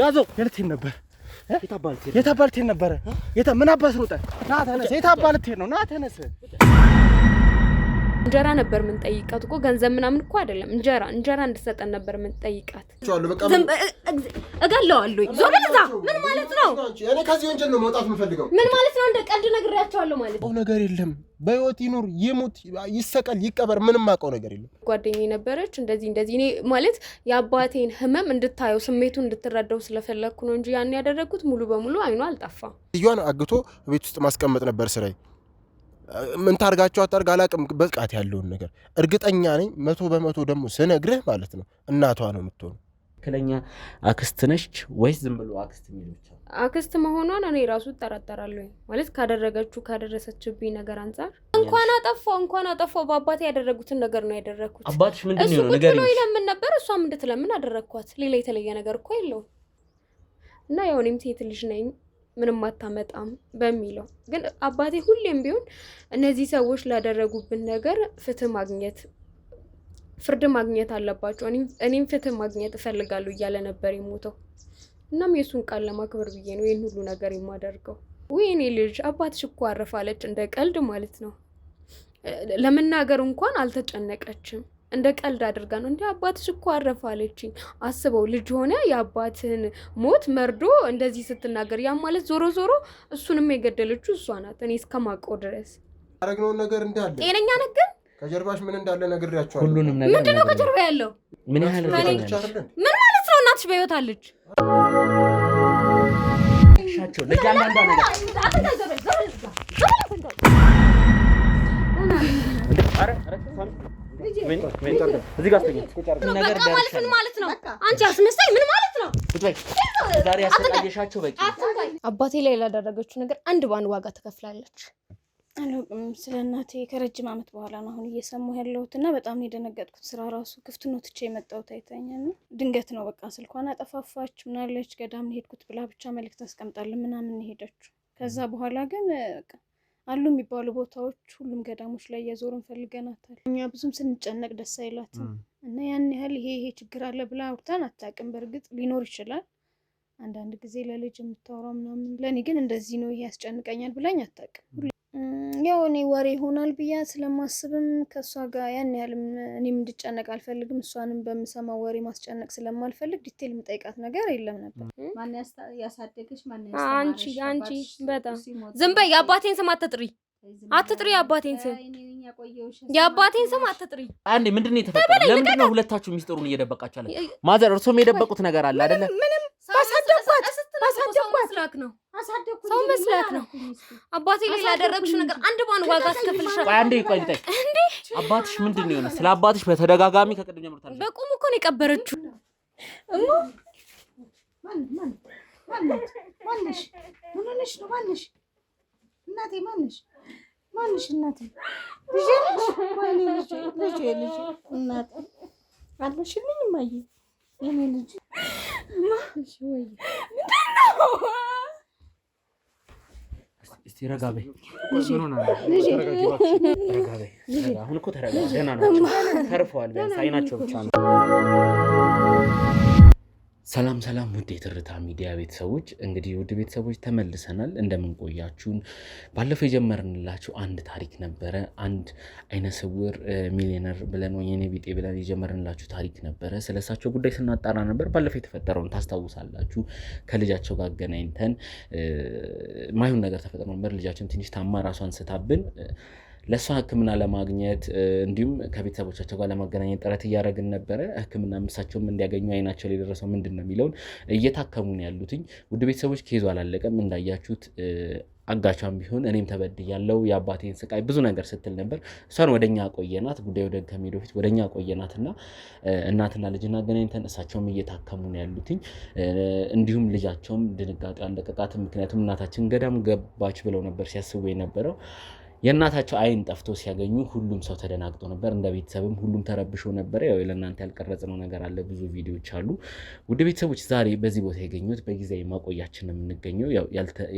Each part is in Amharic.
ያዘው የልትሄድ ነበር የታባልቴን ነበረ ምን አባስ ሮጠ ና ተነስ የታባልቴን ነው ና ተነስ እንጀራ ነበር ምን ጠይቃት እኮ ገንዘብ ምናምን እኮ አይደለም እንጀራ እንድትሰጠን ነበር ምን ጠይቃት እጋለዋለሁ ዞርዛ ምን ማለት ነው እኔ ከዚህ ወንጀል ነው መውጣት የምፈልገው ምን ማለት ነው እንደ ቀልድ ነግሬያቸዋለሁ ማለት ነው ነገር የለም በህይወት ይኑር ይሙት ይሰቀል ይቀበር ምንም አውቀው ነገር የለም ጓደኛዬ ነበረች እንደዚህ እኔ ማለት የአባቴን ህመም እንድታየው ስሜቱን እንድትረዳው ስለፈለኩ ነው እንጂ ያን ያደረኩት ሙሉ በሙሉ አይኑ አልጠፋም ልጇን አግቶ ቤት ውስጥ ማስቀመጥ ነበር ስራዬ ምን ታርጋቸው አታርጋ አላቅም በቃት ያለውን ነገር እርግጠኛ ነኝ 100% ደግሞ ስነግርህ ማለት ነው እናቷ ነው የምትሆነው ከለኛ አክስት ነች ወይስ ዝም ብሎ አክስት የሚሉት አክስት መሆኗን እኔ ራሱ ተጠራጠራለሁ ማለት ካደረሰችብኝ ነገር አንፃር እንኳን አጠፋው በአባቴ ያደረጉትን ነገር ነው ያደረኩት አባትሽ ምንድነው ነገር ነው ይለምን ነበር እሷም እንድትለምን አደረኳት ሌላ የተለየ ነገር እኮ የለውም እና ያው እኔም ሴት ልጅ ነኝ ምንም አታመጣም በሚለው ግን አባቴ ሁሌም ቢሆን እነዚህ ሰዎች ላደረጉብን ነገር ፍርድ ማግኘት አለባቸው እኔም ፍትህ ማግኘት እፈልጋለሁ እያለ ነበር የሞተው እናም የሱን ቃል ለማክበር ብዬ ነው ይሄን ሁሉ ነገር የማደርገው ወይኔ ልጅ አባትሽ እኮ አረፋለች እንደ ቀልድ ማለት ነው ለመናገር እንኳን አልተጨነቀችም እንደ ቀልድ አድርጋ ነው እንዴ አባትሽ እኮ አረፋለችኝ አስበው ልጅ ሆነ የአባትን ሞት መርዶ እንደዚህ ስትናገር ያ ማለት ዞሮ እሱንም የገደለችው እሷ ናት እኔ እስከማውቀው ድረስ አረግነው ነገር እንዳለ ጤነኛ ነገር ከጀርባሽ ምን እንዳለ ነግሬያቸዋለሁ ሁሉንም ነገር ምንድነው ከጀርባ ያለው ምን ያህል ምን ማለት ነው እናትሽ በህይወት አለች ሻቸው ለጃንዳንዳ ነገር አረ እዚህ ጋር አስተኛ ነገር ማለት ነው አንቺ አስመሳይ ምን ማለት ነው ዛሬ ያሰቃየሻቸው በቂ አባቴ ላይ ላደረገችው ነገር አንድ ባንድ ዋጋ ተከፍላለች አለውም ስለናቴ ከረጅም አመት በኋላ ነው አሁን እየሰማሁ ያለሁትና በጣም ነው የደነገጥኩት ስራ ራሱ ክፍት ነው ትቼ የመጣሁት አይተኛና ድንገት ነው በቃ ስልኳን አጠፋፋች ምናለች ገዳም ሄድኩት ብላ ብቻ መልእክት አስቀምጣለች ምናምን ሄደች ከዛ በኋላ ግን በቃ አሉ የሚባሉ ቦታዎች ሁሉም ገዳሞች ላይ ያዞርን ፈልገናታል እኛ ብዙም ስንጨነቅ ደስ አይላትም እና ያን ያህል ይሄ ችግር አለ ብላ አውርታን አታውቅም በርግጥ ሊኖር ይችላል አንዳንድ ጊዜ ለልጅ የምታወራው ምናምን ለኔ ግን እንደዚህ ነው ይሄ ያስጨንቀኛል ብላኝ አታውቅም ያው እኔ ወሬ ይሆናል ብያ ስለማስብም ከሷ ጋር ያን ያህል እኔም እንድጨነቅ አልፈልግም እሷንም በመሰማው ወሬ ማስጨነቅ ስለማልፈልግ ዲቴል የምጠይቃት ነገር የለም ነበር ማን ያሳደገሽ ማን አንቺ በጣም ዝም በይ የአባቴን ስም አትጥሪ የአባቴን ስም አትጥሪ አንዴ ምንድነው የተፈጠረው ለምንድነው ሁለታችሁ ሚስጥሩን እየደበቃችሁ ማዘር እርሶም የደበቁት ነገር አለ አይደለ ምንም ሰው መስላክ ነው አባቴ ላይ ላደረግሽው ነገር አንድ ባን ዋጋ አስከፍልሻለሁ አንዴ ቆይ እንዴ አባትሽ ምንድነው የሆነ ስለ አባትሽ በተደጋጋሚ ከቀደም ጀምሮ ታዲያ በቁሙ እኮ ነው የቀበረችው እሞ ማንሽ ነው ማንሽ እናቴ ማንሽ እናቴ ልጅ እናቴ አልበሽልኝ ማየ የኔ ልጅ እስቲ ረጋቤ አሁን እኮ ተረጋጋ ደህና ነው ተርፈዋል ቢያንስ አይናቸው ብቻ ነው ሰላም ውድ የትርታ ሚዲያ ቤተሰቦች እንግዲህ ውድ ቤተሰቦች ተመልሰናል እንደምን ቆያችሁን ባለፈው የጀመርንላችሁ አንድ ታሪክ ነበረ አንድ አይነ ስውር ሚሊዮነር ብለን ወይኔ ቢጤ ብለን የጀመርንላችሁ ታሪክ ነበረ ስለሳቸው ጉዳይ ስናጣራ ነበር ባለፈው የተፈጠረውን ታስታውሳላችሁ ከልጃቸው ጋር ገናኝተን ማይሆን ነገር ተፈጠረ ነበር ልጃችን ትንሽ ታማ ራሷን ስታብን ለሷ ህክምና ለማግኘት እንዲሁም ከቤተሰቦቻቸው ጋር ለማገናኘት ጥረት ያደረግን ነበር ህክምና ምሳቸውም እንዲያገኙ አይናቸው ላይ ደረሰው ምንድነው የሚለው እየታከሙ ነው ያሉትኝ ውድ ቤተሰቦች ኬዙ አላለቀም እንዳያችሁት አጋቻም ቢሆን እኔም ተበድያለሁ የአባቴን ስቃይ ብዙ ነገር ስትል ነበር እሷን ወደኛ ቆየናት ጉዳዩ ወደ ከሚዶ ፊት ወደኛ ቆየናትና እናትና ልጅና ገናኝተን እሳቸውም እየታከሙ ነው ያሉትኝ እንዲሁም ልጃቸውም ድንጋጤ አለቀቃት ምክንያቱም እናታችን ገዳም ገባች ብለው ነበር ሲያስቡ የነበረው የእናታቸው አይን ጠፍቶ ሲያገኙ ሁሉም ሰው ተደናግጦ ነበር። እንደ ቤተሰብም ሁሉም ተረብሾ ነበር። ያው ለእናንተ ያልቀረጽነው ነገር አለ፣ ብዙ ቪዲዮዎች አሉ። ውድ ቤተሰቦች ዛሬ በዚህ ቦታ የገኙት በጊዜያዊ ማቆያችን ነው የምንገኘው። ያው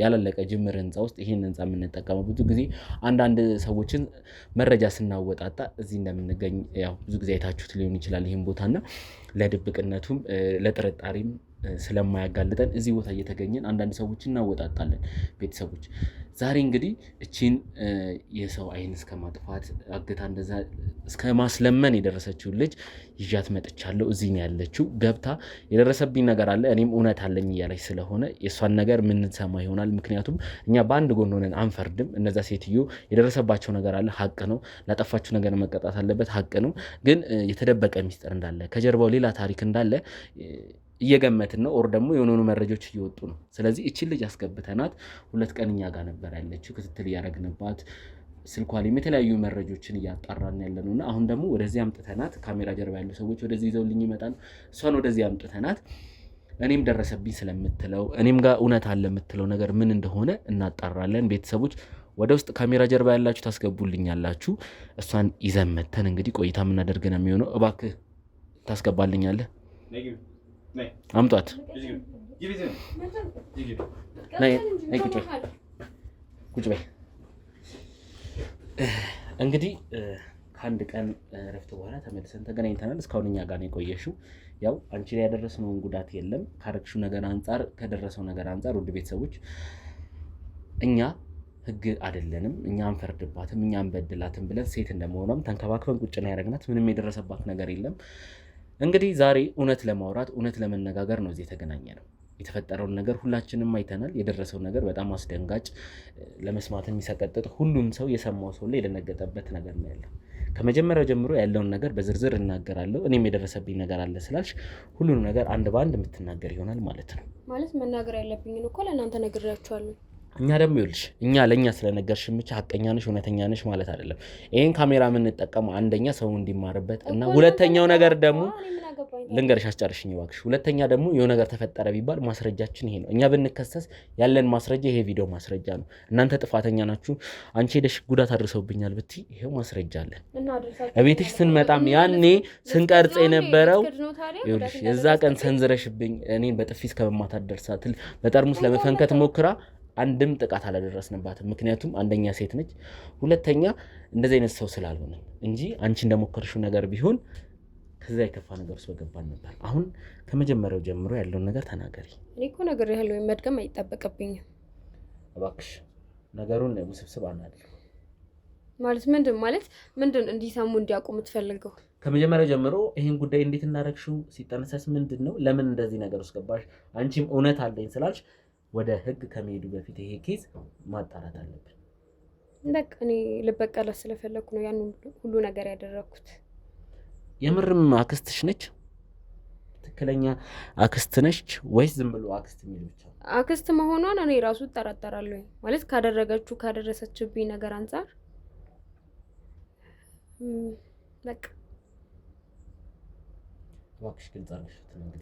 ያላለቀ ጅምር ህንፃ ውስጥ ይህን ህንፃ የምንጠቀመው ብዙ ጊዜ አንዳንድ ሰዎችን መረጃ ስናወጣጣ እዚህ እንደምንገኝ ያው ብዙ ጊዜ አይታችሁት ሊሆን ይችላል ይህን ቦታና ለድብቅነቱም ለጥርጣሬም ስለማያጋልጠን እዚህ ቦታ እየተገኘን አንዳንድ ሰዎች እናወጣጣለን። ቤተሰቦች ዛሬ እንግዲህ እቺን የሰው አይን እስከ ማጥፋት አግታ እንደዛ እስከ ማስለመን የደረሰችው ልጅ ይዣት መጥቻለሁ። እዚህ ነው ያለችው። ገብታ የደረሰብኝ ነገር አለ እኔም እውነት አለኝ እያለች ስለሆነ የእሷን ነገር ምንሰማ ይሆናል። ምክንያቱም እኛ በአንድ ጎን ሆነን አንፈርድም። እነዛ ሴትዮ የደረሰባቸው ነገር አለ፣ ሀቅ ነው። ላጠፋችሁ ነገር መቀጣት አለበት፣ ሀቅ ነው። ግን የተደበቀ ሚስጥር እንዳለ ከጀርባው ሌላ ታሪክ እንዳለ እየገመትን ነው። ኦር ደግሞ የሆኑ መረጃዎች እየወጡ ነው። ስለዚህ እቺን ልጅ አስገብተናት 2 ቀን እኛ ጋር ነበር ያለችው። ክትትል እያደረግንባት ስልኳ ላይ የተለያዩ መረጃዎችን እያጣራን ያለነውና አሁን ደግሞ ወደዚህ አምጥተናት ካሜራ ጀርባ ያሉ ሰዎች ወደዚህ ይዘውልኝ ይመጣሉ። እሷን ወደዚህ አምጥተናት እኔም ደረሰብኝ ስለምትለው እኔም ጋር እውነት አለ የምትለው ነገር ምን እንደሆነ እናጣራለን። ቤተሰቦች ወደ ውስጥ ካሜራ ጀርባ ያላችሁ ታስገቡልኛላችሁ። እሷን ይዘን መተን እንግዲህ ቆይታ የምናደርግ ነው የሚሆነው። እባክህ ታስገባልኛለህ? አምጧት። ነይ ቁጭ በይ። እንግዲህ ከአንድ ቀን ረፍት በኋላ ተመልሰን ተገናኝተናል። እስካሁን እኛ ጋር ነው የቆየሽው። ያው አንቺ ላይ ያደረስነውን ጉዳት የለም ካረግሽው ነገር አንጻር ከደረሰው ነገር አንጻር ውድ ቤተሰቦች እኛ ህግ አይደለንም፣ እኛ አንፈርድባትም፣ እኛ አንበድላትም ብለን ሴት እንደመሆኗም ተንከባክበን ቁጭ ነው ያደረግናት። ምንም የደረሰባት ነገር የለም። እንግዲህ ዛሬ እውነት ለማውራት እውነት ለመነጋገር ነው እዚህ የተገናኘ ነው። የተፈጠረውን ነገር ሁላችንም አይተናል። የደረሰው ነገር በጣም አስደንጋጭ፣ ለመስማት የሚሰቀጥጥ፣ ሁሉም ሰው የሰማው ሰው ላይ የደነገጠበት ነገር ነው ያለው። ከመጀመሪያው ጀምሮ ያለውን ነገር በዝርዝር እናገራለሁ። እኔም የደረሰብኝ ነገር አለ ስላልሽ ሁሉንም ነገር አንድ በአንድ የምትናገር ይሆናል ማለት ነው። ማለት መናገር ያለብኝን እኮ ለእናንተ ነግሬያችኋለሁ። እኛ ደግሞ ይኸውልሽ ለእኛ ስለነገርሽን ብቻ ሀቀኛ ነሽ እውነተኛ ነሽ ማለት አይደለም። ይሄን ካሜራ የምንጠቀመው አንደኛ ሰው እንዲማርበት እና ሁለተኛው ነገር ደግሞ ልንገርሽ፣ አስጨርሽኝ እባክሽ። ሁለተኛ ደግሞ የሆነ ነገር ተፈጠረ ቢባል ማስረጃችን ይሄ ነው። እኛ ብንከሰስ ያለን ማስረጃ ይሄ ቪዲዮ ማስረጃ ነው። እናንተ ጥፋተኛ ናችሁ፣ አንቺ ሄደሽ ጉዳት አድርሰውብኛል ብትይ ይሄው ማስረጃ አለን። እቤትሽ ስንመጣም ያኔ ስንቀርጽ የነበረው ይኸውልሽ የዛ ቀን ሰንዝረሽብኝ እኔን በጥፊ እስከመማታት ደርሳ በጠርሙስ ለመፈንከት ሞክራ አንድም ጥቃት አላደረስንባትም። ምክንያቱም አንደኛ ሴት ነች፣ ሁለተኛ እንደዚህ አይነት ሰው ስላልሆነ እንጂ አንቺ እንደሞከርሽው ነገር ቢሆን ከዛ የከፋ ነገር ውስጥ በገባን ነበር። አሁን ከመጀመሪያው ጀምሮ ያለውን ነገር ተናገሪ። እኔ እኮ ነገር ያለው መድገም አይጠበቅብኝም። እባክሽ ነገሩን ውስብስብ አናድርግ። ማለት ምንድን እንዲሰሙ እንዲያውቁ የምትፈልገው? ከመጀመሪያው ጀምሮ ይሄን ጉዳይ እንዴት እናረግሽው? ሲጠነሰስ ምንድን ነው? ለምን እንደዚህ ነገር ውስጥ ገባሽ? አንቺም እውነት አለኝ ስላልሽ ወደ ህግ ከመሄዱ በፊት ይሄ ኬዝ ማጣራት አለብን። በቃ እኔ ልበቀለ ስለፈለኩ ነው ያን ሁሉ ነገር ያደረኩት። የምርም አክስትሽ ነች? ትክክለኛ አክስት ነች ወይስ ዝም ብሎ አክስት የሚል ብቻ? አክስት መሆኗን እኔ ራሱ እጠራጠራለሁ። ማለት ካደረሰችብኝ ነገር አንፃር በቃ እባክሽ ግልጽ አድርገሽ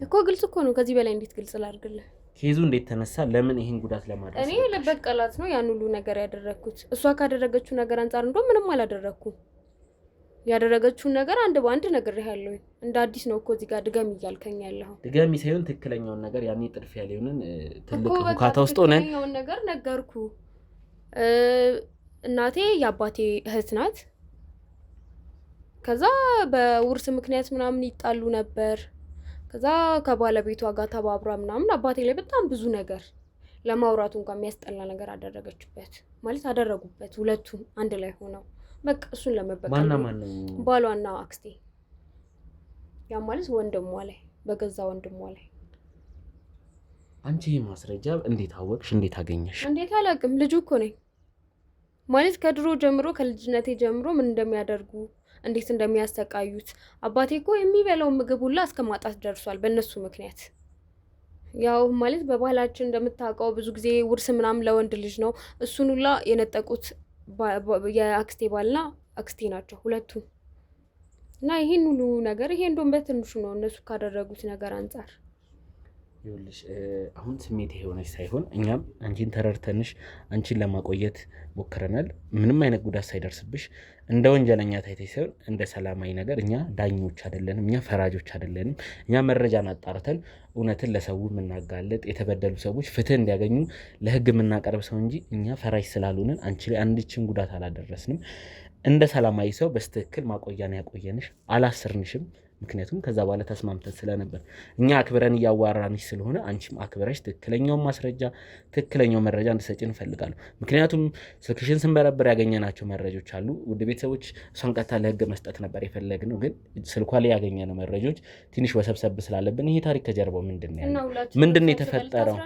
እኮ። ግልጽ እኮ ነው። ከዚህ በላይ እንዴት ግልጽ ላድርግልህ? ኬዙ እንዴት ተነሳ? ለምን ይሄን ጉዳት ለማድረስ? እኔ ለበቀላት ነው ያን ሁሉ ነገር ያደረኩት። እሷ ካደረገችው ነገር አንፃር እንደውም ምንም አላደረኩም። ያደረገችውን ነገር አንድ በአንድ ነግሬሃለሁ። እንደ አዲስ ነው እኮ እዚህ ጋር ድገም እያልከኝ ያለው። ድገሚ ሳይሆን ትክክለኛውን ነገር ያኔ ጥድፊያ ሊሆንን ትልቅ ሁካታ ውስጥ ሆነን ትክክለኛውን ነገር ነገርኩ። እናቴ የአባቴ እህት ናት። ከዛ በውርስ ምክንያት ምናምን ይጣሉ ነበር። ከዛ ከባለቤቷ ጋር ተባብራ ምናምን አባቴ ላይ በጣም ብዙ ነገር ለማውራቱ እንኳን የሚያስጠላ ነገር አደረገችበት። ማለት አደረጉበት ሁለቱም አንድ ላይ ሆነው በቃ እሱን ለመበቀል ማን ባሏና አክስቴ። ያ ማለት ወንድሟ ላይ በገዛ ወንድሟ ላይ። አንቺ ማስረጃ እንዴት አወቅሽ? እንዴት አገኘሽ? እንዴት አላውቅም። ልጁ እኮ ነኝ። ማለት ከድሮ ጀምሮ ከልጅነቴ ጀምሮ ምን እንደሚያደርጉ እንዴት እንደሚያስተቃዩት አባቴ እኮ የሚበላው ምግብ ሁላ እስከ ማጣት ደርሷል በእነሱ ምክንያት። ያው ማለት በባህላችን እንደምታውቀው ብዙ ጊዜ ውርስ ምናምን ለወንድ ልጅ ነው። እሱን ሁላ የነጠቁት የአክስቴ ባልና አክስቴ ናቸው ሁለቱም። እና ይሄን ሁሉ ነገር ይሄ እንደውም በትንሹ ነው እነሱ ካደረጉት ነገር አንፃር። ይኸውልሽ አሁን ስሜት የሆነች ሳይሆን እኛም አንቺን ተረድተንሽ አንቺን ለማቆየት ሞክረናል። ምንም አይነት ጉዳት ሳይደርስብሽ እንደ ወንጀለኛ ታይተሽ ሳይሆን እንደ ሰላማዊ ነገር። እኛ ዳኞች አይደለንም፣ እኛ ፈራጆች አይደለንም። እኛ መረጃን አጣርተን እውነትን ለሰው የምናጋለጥ የተበደሉ ሰዎች ፍትህ እንዲያገኙ ለህግ የምናቀርብ ሰው እንጂ እኛ ፈራጅ ስላልሆንን አንቺ ላይ አንድችን ጉዳት አላደረስንም። እንደ ሰላማዊ ሰው በስትክክል ማቆያን ያቆየንሽ፣ አላስርንሽም። ምክንያቱም ከዛ በኋላ ተስማምተን ስለነበር እኛ አክብረን እያዋራንሽ ስለሆነ አንቺም አክብረሽ ትክክለኛውን ማስረጃ ትክክለኛው መረጃ እንድሰጪን እንፈልጋለሁ። ምክንያቱም ስልክሽን ስንበረብር ያገኘናቸው መረጃዎች አሉ። ውድ ቤተሰቦች እሷን ቀጥታ ለህግ መስጠት ነበር የፈለግነው፣ ግን ስልኳ ላይ ያገኘነው መረጃዎች ትንሽ ወሰብሰብ ስላለብን ይሄ ታሪክ ከጀርባው ምንድን ነው የተፈጠረው?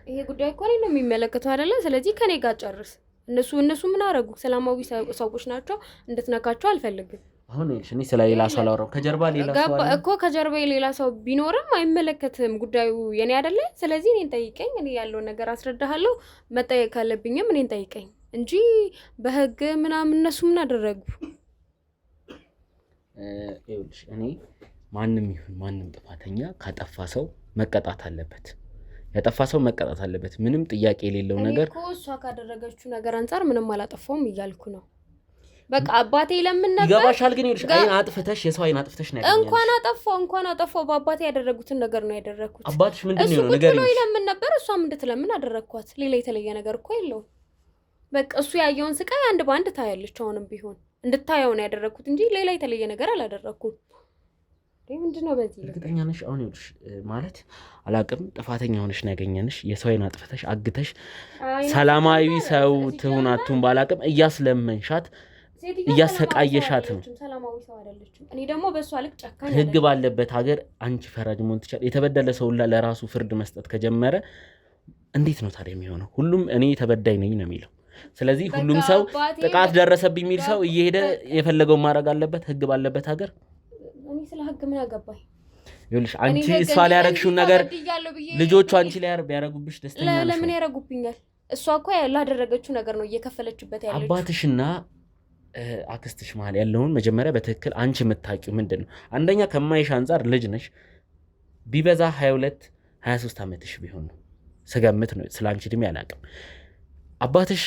ይሄ ጉዳይ እኮ እኔን ነው የሚመለከተው አይደለ? ስለዚህ ከኔ ጋር ጨርስ። እነሱ ምን አደረጉ? ሰላማዊ ሰዎች ናቸው፣ እንድትነካቸው አልፈልግም። አሁን እኔ ስለ ሌላ ሰው አላወራም። ከጀርባ ሌላ ሰው አለ እኮ ከጀርባ ሌላ ሰው ቢኖርም አይመለከትም፣ ጉዳዩ የኔ አይደለ? ስለዚህ እኔን ጠይቀኝ፣ እኔ ያለውን ነገር አስረዳሃለሁ። መጠየቅ ካለብኝም እኔን ጠይቀኝ እንጂ በህግ ምናምን እነሱ ምን አደረጉ? ይኸውልሽ እኔ ማንም ይሁን ማንም ጥፋተኛ ካጠፋ ሰው መቀጣት አለበት። ያጠፋ ሰው መቀጣት አለበት። ምንም ጥያቄ የሌለው ነገር እኮ እሷ ካደረገችው ነገር አንፃር ምንም አላጠፋውም እያልኩ ነው። በቃ አባቴ ለምን ነበር ይገባሻል። ግን ይኸውልሽ አይን አጥፍተሽ የሰው አይን አጥፍተሽ ነው ያገኘሽ። እንኳን አጠፋው በአባቴ ያደረጉትን ነገር ነው ያደረኩት። አባትሽ ምንድነው ነገር ነው ለምን ነበር እሷም እንድትለምን አደረኳት። ሌላ የተለየ ነገር እኮ የለውም። በቃ እሱ ያየውን ስቃይ አንድ ባንድ ታያለች። አሁንም ቢሆን እንድታየው ነው ያደረኩት እንጂ ሌላ የተለየ ነገር አላደረኩም። ምንድነው በዚህ እርግጠኛ ነሽ? አሁን ይኸውልሽ ማለት አላቅም ጥፋተኛ ሆነሽ ነው ያገኘንሽ። የሰው አይን አጥፍተሽ አግተሽ ሰላማዊ ሰው ትሁናቱን ባላቅም እያስለመንሻት እያሰቃየሻት ነው። ሰላማዊ ሰው አይደለችም። እኔ ደግሞ በሷ ልክ ጨካኝ ህግ ባለበት ሀገር አንቺ ፈራጅ መሆን ትችላለሽ። የተበደለ ሰው ለራሱ ፍርድ መስጠት ከጀመረ እንዴት ነው ታዲያ የሚሆነው? ሁሉም እኔ ተበዳይ ነኝ ነው የሚለው። ስለዚህ ሁሉም ሰው ጥቃት ደረሰብኝ የሚል ሰው እየሄደ የፈለገውን ማድረግ አለበት ህግ ባለበት ሀገር። እኔ ስለ ህግ ምን አገባኝ? ይኸውልሽ አንቺ እሷ ላይ ያደረግሽውን ነገር ልጆቹ አንቺ ላይ ቢያደርጉብሽ ደስተኛ ነሽ? ለምን ያደርጉብኛል? እሷ እኮ ላደረገችው ነገር ነው እየከፈለችበት ያለችው። አባትሽና አክስትሽ መሀል ያለውን መጀመሪያ በትክክል አንቺ የምታውቂው ምንድን ነው? አንደኛ ከማይሽ አንጻር ልጅ ነሽ። ቢበዛ 22-23 ዓመትሽ ቢሆን ነው ስገምት ነው። ስለ አንቺ እድሜ አላውቅም። አባትሽ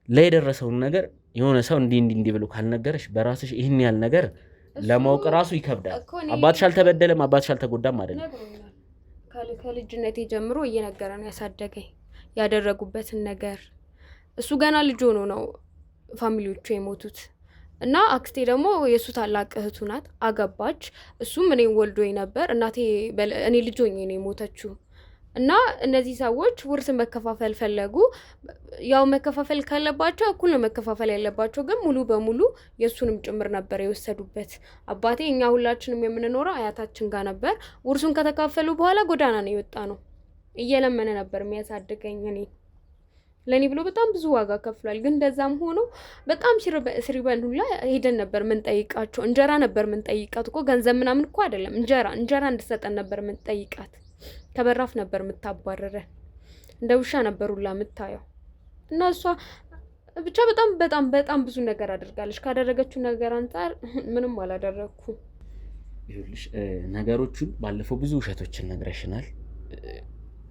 ላይ የደረሰውን ነገር የሆነ ሰው እንዲህ ብሎ ካልነገረሽ በራስሽ ይህን ያህል ነገር ለማወቅ ራሱ ይከብዳል። አባትሽ አልተበደለም፣ አባትሽ አልተጎዳም አይደለም። ከልጅነቴ ጀምሮ እየነገረ ነው ያሳደገኝ ያደረጉበትን ነገር። እሱ ገና ልጅ ሆኖ ነው ፋሚሊዎቹ የሞቱት እና አክስቴ ደግሞ የሱ ታላቅ እህቱ ናት፣ አገባች። እሱም እኔን ወልዶኝ ነበር። እናቴ እኔ ልጅ ሆኜ ነው የሞተችው። እና እነዚህ ሰዎች ውርስ መከፋፈል ፈለጉ። ያው መከፋፈል ካለባቸው እኩል ነው መከፋፈል ያለባቸው፣ ግን ሙሉ በሙሉ የሱንም ጭምር ነበር የወሰዱበት። አባቴ እኛ ሁላችንም የምንኖረው አያታችን ጋር ነበር። ውርሱን ከተካፈሉ በኋላ ጎዳና ነው የወጣ ነው። እየለመነ ነበር የሚያሳድገኝ እኔ ለኔ ብሎ በጣም ብዙ ዋጋ ከፍሏል። ግን እንደዛም ሆኖ በጣም ሲርበን ሁላ ሄደን ነበር ምን ጠይቃቸው። እንጀራ ነበር ምን ጠይቃት እኮ ገንዘብ ምናምን እኮ አይደለም፣ እንጀራ እንድሰጠን ነበር ምን ጠይቃት። ከበራፍ ነበር የምታባረረን፣ እንደ ውሻ ነበር ሁላ የምታየው። እና እሷ ብቻ በጣም ብዙ ነገር አድርጋለች። ካደረገችው ነገር አንፃር ምንም አላደረኩም። ይኸውልሽ ነገሮቹን ባለፈው ብዙ ውሸቶችን ነግረሽናል።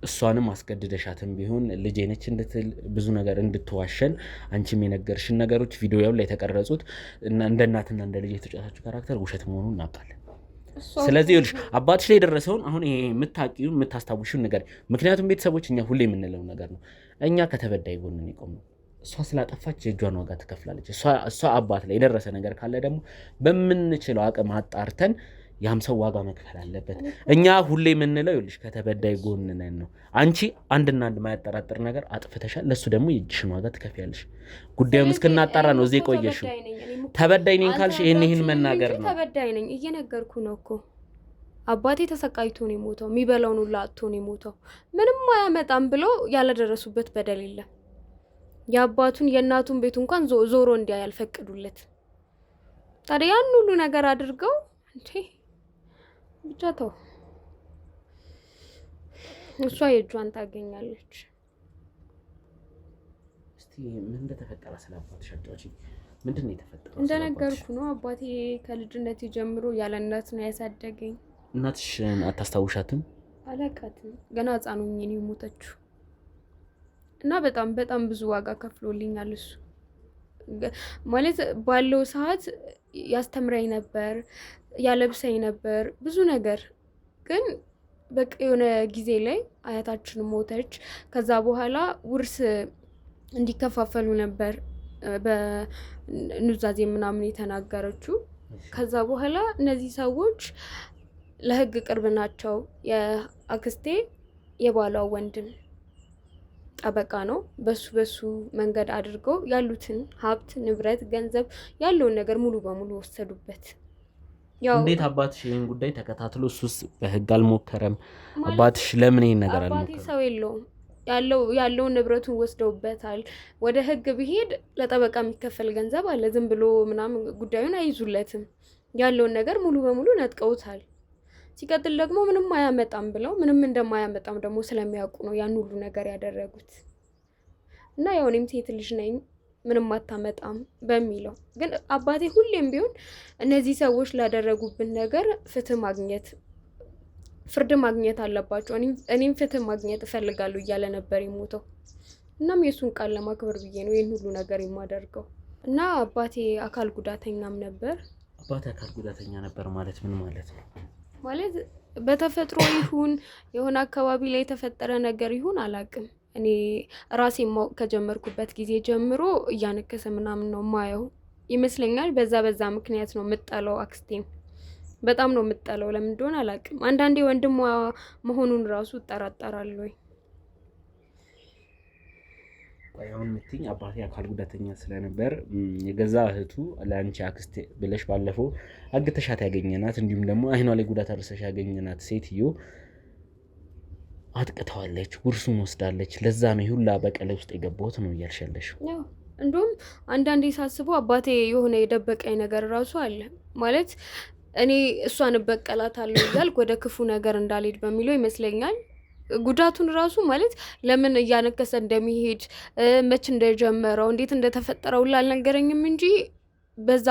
እሷንም አስገድደሻትም ቢሆን ልጄ ነች እንድትል ብዙ ነገር እንድትዋሸን አንቺም የነገርሽን ነገሮች ቪዲዮ ላይ የተቀረጹት እንደ እናትና እንደ ልጅ የተጫወታችሁ ካራክተር ውሸት መሆኑን እናውቃለን። ስለዚህ ይኸውልሽ አባትሽ ላይ የደረሰውን አሁን ይሄ የምታውቂውን የምታስታውሽውን ነገር፣ ምክንያቱም ቤተሰቦች እኛ ሁሌ የምንለው ነገር ነው፣ እኛ ከተበዳይ ጎን ነው የቆምነው። እሷ ስላጠፋች የእጇን ዋጋ ትከፍላለች። እሷ አባት ላይ የደረሰ ነገር ካለ ደግሞ በምንችለው አቅም አጣርተን ያም ሰው ዋጋ መክፈል አለበት። እኛ ሁሌ የምንለው ይኸውልሽ ከተበዳይ ጎን ነን ነው። አንቺ አንድና አንድ ማያጠራጥር ነገር አጥፍተሻል፣ ለሱ ደግሞ የእጅሽን ዋጋ ትከፍያለሽ። ጉዳዩን እስክናጣራ ነው እዚህ ቆየሽው። ተበዳይ ነኝ ካልሽ ይሄን መናገር ነው። ተበዳይ ነኝ እየነገርኩ ነው እኮ። አባቴ ተሰቃይቶ ነው የሞተው፣ የሚበላውን ሁሉ አጥቶ ነው የሞተው። ምንም አያመጣም ብሎ ያላደረሱበት በደል የለም። የአባቱን የእናቱን ቤት እንኳን ዞሮ እንዲያይ ያልፈቀዱለት። ታዲያ ያን ሁሉ ነገር አድርገው እንዴ ብቻ ተው። እሷ የእጇን ታገኛለች። እስቲ ምን እንደተፈጠረ ስለአባትሽ አጫውቺ። ምንድነው የተፈጠረው? እንደነገርኩ ነው አባቴ ከልጅነቴ ጀምሮ ያለ እናት ነው ያሳደገኝ። እናትሽን አታስታውሻትም? አላውቃትም። ገና ህፃን ሆኜ ነው የሞተችው እና በጣም በጣም ብዙ ዋጋ ከፍሎልኛል እሱ ማለት ባለው ሰዓት ያስተምረኝ ነበር፣ ያለብሰኝ ነበር ብዙ ነገር። ግን በቃ የሆነ ጊዜ ላይ አያታችን ሞተች። ከዛ በኋላ ውርስ እንዲከፋፈሉ ነበር በኑዛዜ ምናምን የተናገረችው። ከዛ በኋላ እነዚህ ሰዎች ለህግ ቅርብ ናቸው። የአክስቴ የባሏ ወንድም ጠበቃ ነው። በሱ መንገድ አድርገው ያሉትን ሀብት ንብረት፣ ገንዘብ ያለውን ነገር ሙሉ በሙሉ ወሰዱበት። እንዴት አባትሽ ይህን ጉዳይ ተከታትሎ እሱስ በህግ አልሞከረም? አባትሽ ለምን ይሄን ነገር አልሞከረም? አባቴ ሰው የለውም፣ ያለውን ንብረቱን ወስደውበታል። ወደ ህግ ቢሄድ ለጠበቃ የሚከፈል ገንዘብ አለ። ዝም ብሎ ምናምን ጉዳዩን አይዙለትም። ያለውን ነገር ሙሉ በሙሉ ነጥቀውታል። ሲቀጥል ደግሞ ምንም አያመጣም ብለው ምንም እንደማያመጣም ደግሞ ስለሚያውቁ ነው ያን ሁሉ ነገር ያደረጉት። እና ያው እኔም ሴት ልጅ ነኝ ምንም አታመጣም በሚለው ግን አባቴ ሁሌም ቢሆን እነዚህ ሰዎች ላደረጉብን ነገር ፍርድ ማግኘት አለባቸው፣ እኔም ፍትህ ማግኘት እፈልጋለሁ እያለ ነበር የሞተው። እናም የሱን ቃል ለማክበር ብዬ ነው ይህን ሁሉ ነገር የማደርገው። እና አባቴ አካል ጉዳተኛም ነበር። አባቴ አካል ጉዳተኛ ነበር ማለት ምን ማለት ነው? ማለት በተፈጥሮ ይሁን የሆነ አካባቢ ላይ የተፈጠረ ነገር ይሁን አላውቅም። እኔ ራሴ ማወቅ ከጀመርኩበት ጊዜ ጀምሮ እያነከሰ ምናምን ነው ማየው ይመስለኛል። በዛ ምክንያት ነው የምጠለው። አክስቴም በጣም ነው የምጠለው። ለምን እንደሆነ አላውቅም። አንዳንዴ ወንድሟ መሆኑን ራሱ እጠራጠራለሁ። አሁን ምትኝ አባቴ አካል ጉዳተኛ ስለነበር የገዛ እህቱ ለአንቺ አክስቴ ብለሽ ባለፈው አግተሻት ያገኘናት እንዲሁም ደግሞ አይኗ ላይ ጉዳት አርሰሽ ያገኘናት ሴትዮ አጥቅተዋለች፣ ውርሱን ወስዳለች። ለዛ ነው ሁላ በቀለ ውስጥ የገባሁት ነው እያልሻለሽ። እንደውም አንዳንዴ ሳስበው አባቴ የሆነ የደበቀኝ ነገር ራሱ አለ። ማለት እኔ እሷን እበቀላታለሁ እያልኩ ወደ ክፉ ነገር እንዳልሄድ በሚለው ይመስለኛል። ጉዳቱን ራሱ ማለት ለምን እያነከሰ እንደሚሄድ መች እንደጀመረው እንዴት እንደተፈጠረው አልነገረኝም እንጂ በዛ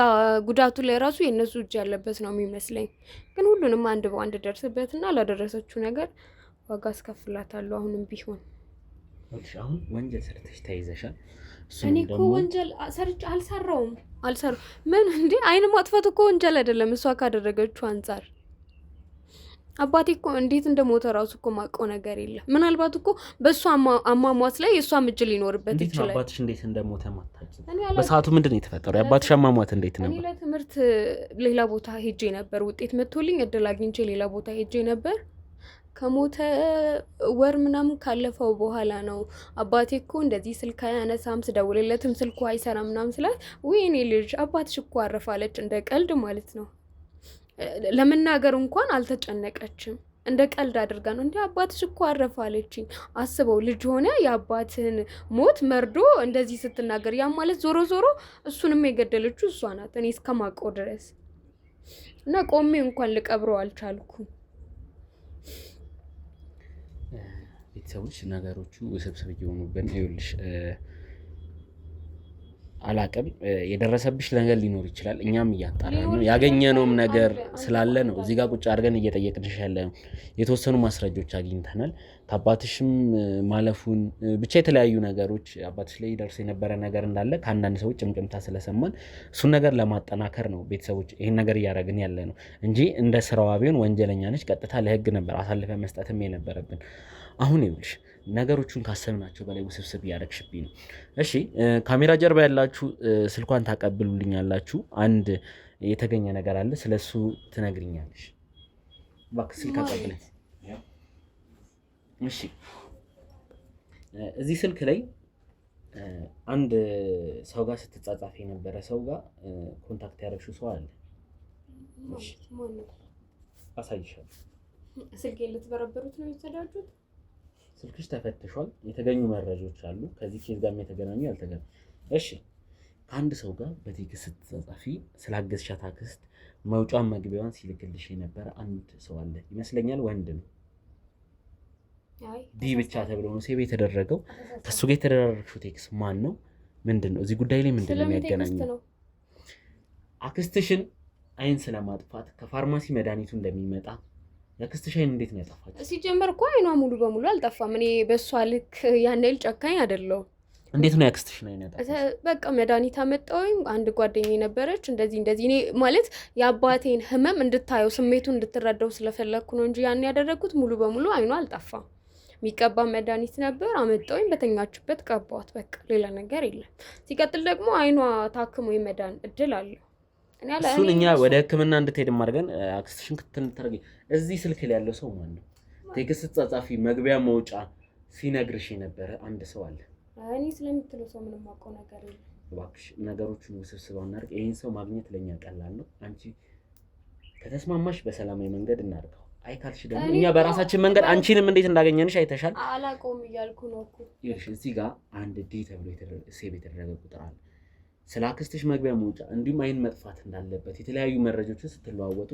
ጉዳቱ ላይ ራሱ የነሱ እጅ ያለበት ነው የሚመስለኝ። ግን ሁሉንም አንድ በአንድ ደርስበትና ላደረሰችው ነገር ዋጋ አስከፍላታለሁ። አሁንም ቢሆን አሁን ወንጀል ሰርተሽ ተይዘሻል። እኔ እኮ ወንጀል አልሰራውም። ምን እንዴ? አይን ማጥፋት እኮ ወንጀል አይደለም እሷ ካደረገችው አንፃር። አባቴ እኮ እንዴት እንደሞተ ራሱ እኮ ማውቀው ነገር የለም። ምናልባት እኮ በእሷ አሟሟት ላይ የእሷም እጅ ሊኖርበት ይችላል። አባትሽ እንዴት እንደሞተ ማታውቂ? በሰዓቱ ምንድን ነው የተፈጠረው? የአባትሽ አሟሟት እንዴት ነበር? እኔ ለትምህርት ሌላ ቦታ ሄጄ ነበር። ውጤት መጥቶልኝ እድል አግኝቼ ሌላ ቦታ ሄጄ ነበር። ከሞተ ወር ምናምን ካለፈው በኋላ ነው አባቴ እኮ እንደዚህ ስልክ አያነሳም፣ ስደውልለትም ስልኩ አይሰራም ምናምን ስላት፣ ውይ እኔ ልጅ አባትሽ እኮ አረፋለች። እንደ ቀልድ ማለት ነው። ለመናገር እንኳን አልተጨነቀችም። እንደ ቀልድ አድርጋ ነው እንዴ አባትሽ እኮ አረፋለችኝ። አስበው ልጅ ሆነ የአባትህን ሞት መርዶ እንደዚህ ስትናገር፣ ያ ማለት ዞሮ ዞሮ እሱንም የገደለችው እሷ ናት፣ እኔ እስከማውቀው ድረስ። እና ቆሜ እንኳን ልቀብረው አልቻልኩም። ቤተሰቦች ነገሮቹ ውስብስብ እየሆኑብን ይኸውልሽ፣ አላቅም የደረሰብሽ ነገር ሊኖር ይችላል። እኛም እያጣራን ነው። ያገኘነውም ነገር ስላለ ነው እዚህ ጋር ቁጭ አድርገን እየጠየቅንሽ ያለ ነው። የተወሰኑ ማስረጃዎች አግኝተናል። ከአባትሽም ማለፉን ብቻ የተለያዩ ነገሮች አባትሽ ላይ ደርሶ የነበረ ነገር እንዳለ ከአንዳንድ ሰዎች ጭምጭምታ ስለሰማን እሱን ነገር ለማጠናከር ነው ቤተሰቦች ይህን ነገር እያደረግን ያለ ነው እንጂ እንደ ስራዋ ቢሆን ወንጀለኛ ነች፣ ቀጥታ ለህግ ነበር አሳልፈ መስጠትም የነበረብን። አሁን ይኸውልሽ ነገሮቹን ካሰብናቸው በላይ ውስብስብ እያደረግሽብኝ ነው። እሺ ካሜራ ጀርባ ያላችሁ ስልኳን ታቀብሉልኛላችሁ። አንድ የተገኘ ነገር አለ፣ ስለሱ ትነግሪኛለሽ። እባክህ ስልክ አቀብለኝ። እሺ እዚህ ስልክ ላይ አንድ ሰው ጋር ስትጻጻፍ የነበረ ሰው ጋር ኮንታክት ያደረግሽው ሰው አለ። እሺ አሳይሻለሁ። ስልክ ልትበረበሩት ነው የተደራጁት? ስልክሽ ተፈትሿል። የተገኙ መረጃዎች አሉ ከዚህ ኬዝ ጋር የተገናኙ ያልተገናኙ። እሺ ከአንድ ሰው ጋር በቴክስት ስትጻጻፊ ስላገዝሻት አክስት መውጫን መግቢያዋን ሲልክልሽ የነበረ አንድ ሰው አለ ይመስለኛል። ወንድ ነው። ዲ ብቻ ተብሎ ነው ሴቭ የተደረገው። ከሱ ጋር የተደረገው ቴክስት ማን ነው? ምንድን ነው? እዚህ ጉዳይ ላይ ምንድን ነው የሚያገናኘው? አክስትሽን አይን ስለማጥፋት ከፋርማሲ መድኃኒቱ እንደሚመጣ ያክስትሽ አይን እንዴት ነው ያጠፋችው? ሲጀመር እኮ አይኗ ሙሉ በሙሉ አልጠፋም። እኔ በሷ ልክ ያን ያህል ጨካኝ አይደለሁም። እንዴት ነው ያክስትሽ አይን ያጠፋችው? በቃ መድኃኒት አመጣሁኝ። አንድ ጓደኛዬ ነበረች እንደዚህ እኔ ማለት የአባቴን ህመም እንድታየው ስሜቱን እንድትረዳው ስለፈለኩ ነው እንጂ ያን ያደረኩት ሙሉ በሙሉ አይኗ አልጠፋም። የሚቀባ መድኃኒት ነበር አመጣሁኝ። በተኛችበት ቀባዋት። በቃ ሌላ ነገር የለም። ሲቀጥል ደግሞ አይኗ ታክሞ የመዳን እድል አለው። እሱን እኛ ወደ ህክምና እንድትሄድ ማድረግን አክስትሽን ክትንተረግ እዚህ ስልክ ላይ ያለው ሰው ማን ነው? ቴክስት ጻጻፊ መግቢያ መውጫ ሲነግርሽ የነበረ አንድ ሰው አለ። እኔ ስለምትለው ሰው ምንም አውቀው ነገር የለም። እባክሽ ነገሮቹን ውስብስብ አናድርግ። ይሄን ሰው ማግኘት ለኛ ቀላል ነው። አንቺ ከተስማማሽ በሰላማዊ መንገድ እናድርገው። አይ ካልሽ ደግሞ እኛ በራሳችን መንገድ አንቺንም እንዴት እንዳገኘንሽ አይተሻል። አላውቀውም እያልኩ ነው እኮ። ይኸውልሽ እዚህ ጋር አንድ ዲ ተብሎ ሴቭ የተደረገ ቁጥር አለ። ስለ አክስትሽ መግቢያ መውጫ እንዲሁም አይን መጥፋት እንዳለበት የተለያዩ መረጃዎችን ስትለዋወጡ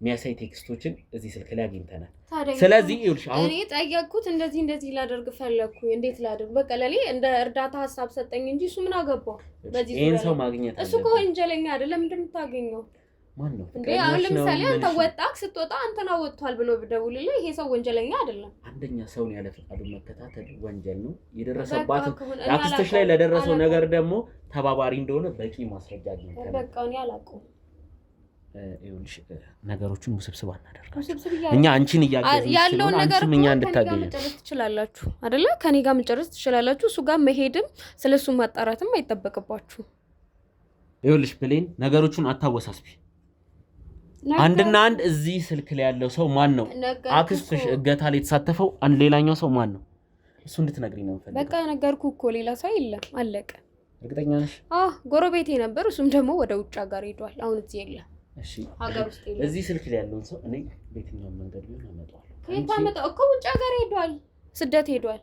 የሚያሳይ ቴክስቶችን እዚህ ስልክ ላይ አግኝተናል። ስለዚህ ይኸውልሽ አሁን እኔ ጠየቅኩት እንደዚህ ላደርግ ፈለኩ። እንዴት ላደርግ? በቃ ለኔ እንደ እርዳታ ሀሳብ ሰጠኝ እንጂ እሱ ምን አገባው? በዚህ ይሄን ሰው ማግኘት እሱ እኮ ወንጀለኛ አይደለም። እንደምታገኘው ማን ነው እንዴ? አሁን ለምሳሌ አንተ ወጣክ ስትወጣ አንተና ወጥቷል ብሎ ብደውልልህ ይሄ ሰው ወንጀለኛ አይደለም። አንደኛ ሰውን ያለ ፈቃዱ መከታተል ወንጀል ነው። የደረሰባት አክስትሽ ላይ ለደረሰው ነገር ደግሞ ተባባሪ እንደሆነ በቂ ማስረጃ አግኝተናል። በቃ እኔ አላውቀውም። ይኸውልሽ ነገሮችን ውስብስብ አናደርጋቸው። እኛ አንቺን እያገዝን ያለውን ነገር እኛ እንድታገኝ መጨረስ ትችላላችሁ አይደለ? ከኔ ጋር መጨረስ ትችላላችሁ። እሱ ጋር መሄድም ስለሱ ማጣራትም አይጠበቅባችሁ። ይኸውልሽ ብሌን ነገሮቹን አታወሳስቢ። አንድና አንድ እዚህ ስልክ ላይ ያለው ሰው ማን ነው? አክስትሽ እገታ ላይ የተሳተፈው ሌላኛው ሰው ማን ነው? እሱ እንድትነግሪኝ ነው የምፈልገው። በቃ ነገርኩህ እኮ ሌላ ሰው የለም። አለቀ። እርግጠኛ ነሽ? ጎረቤቴ ነበር። እሱም ደግሞ ወደ ውጭ ሀገር ሄዷል። አሁን እዚህ የለም። እሺ ሀገር ውስጥ የለም። እዚህ ስልክ ላይ ያለውን ሰው እኔ በየትኛው መንገድ ቢሆን አመጣዋለሁ። ከየት አመጣው? እኮ ውጭ ሀገር ሄዷል። ስደት ሄዷል።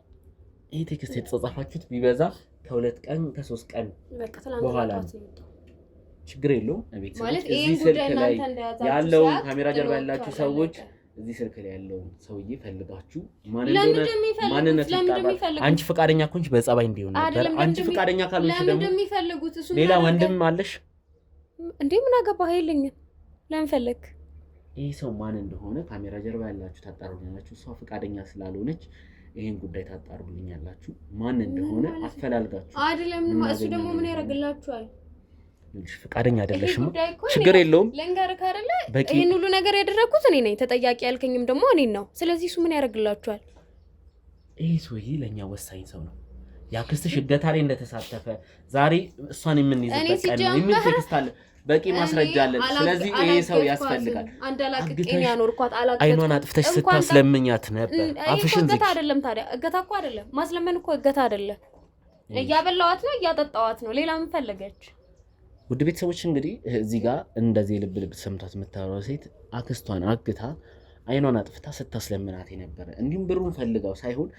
ይሄ ቴክስት የተጻጻፋችሁት ቢበዛ ከ2 ቀን ከ3 ቀን በኋላ ችግር የለውም። ቤት ማለት እዚህ ስልክ ላይ ያለው ካሜራ ጀርባ ያላችሁ ሰዎች እዚህ ስልክ ላይ ያለው ሰውዬ ፈልጋችሁ ማን እንደሆነ ማንነት ይጣራል። አንቺ ፈቃደኛ ከሆንሽ በጸባይ እንዲሆን ነበር። አንቺ ፈቃደኛ ካልሆንሽ ደግሞ ሌላ ወንድም አለሽ እንዴ? ምን አገባህ አይልኝ። ለምን ፈለክ? ይሄ ሰው ማን እንደሆነ ካሜራ ጀርባ ያላችሁ ታጣሩልኛላችሁ። እሷ ፈቃደኛ ስላልሆነች ይሄን ጉዳይ ታጣሩልኛላችሁ። ማን እንደሆነ አፈላልጋችሁ አይደለም። እሱ ደግሞ ምን ያደርግላችኋል? ፈቃደኛ አይደለሽም። ችግር የለውም። ለንገርክ አይደለ? ይሄን ሁሉ ነገር ያደረኩት እኔ ነኝ። ተጠያቂ ያልከኝም ደግሞ እኔን ነው። ስለዚህ እሱ ምን ያደርግላችኋል? ይሄ ሰውዬ ለኛ ወሳኝ ሰው ነው። ያክስትሽ እገታ ላይ እንደተሳተፈ ዛሬ እሷን የምንይዝበት ቀን ነው የሚል ቴክስት አለ። በቂ ማስረጃ አለን። ስለዚህ ይሄ ሰው ያስፈልጋል። አንዳላቅቄን ያኖርኳት አላቅቄ አይኗን አጥፍተሽ ስታስለምኛት ነበር። አፍሽን ዝግ። እገታ አይደለም ታዲያ። እገታ እኮ አይደለም። ማስለመን እኮ እገታ አይደለም። እያበላዋት ነው፣ እያጠጣዋት ነው። ሌላ ምን ፈለገች? ውድ ቤተሰቦች እንግዲህ እዚህ ጋር እንደዚህ ልብ ሰምቷት የምታወራው ሴት አክስቷን አግታ አይኗን አጥፍታ ስታስለምናት ነበር። እንዲሁም ብሩን ፈልጋው ሳይሆን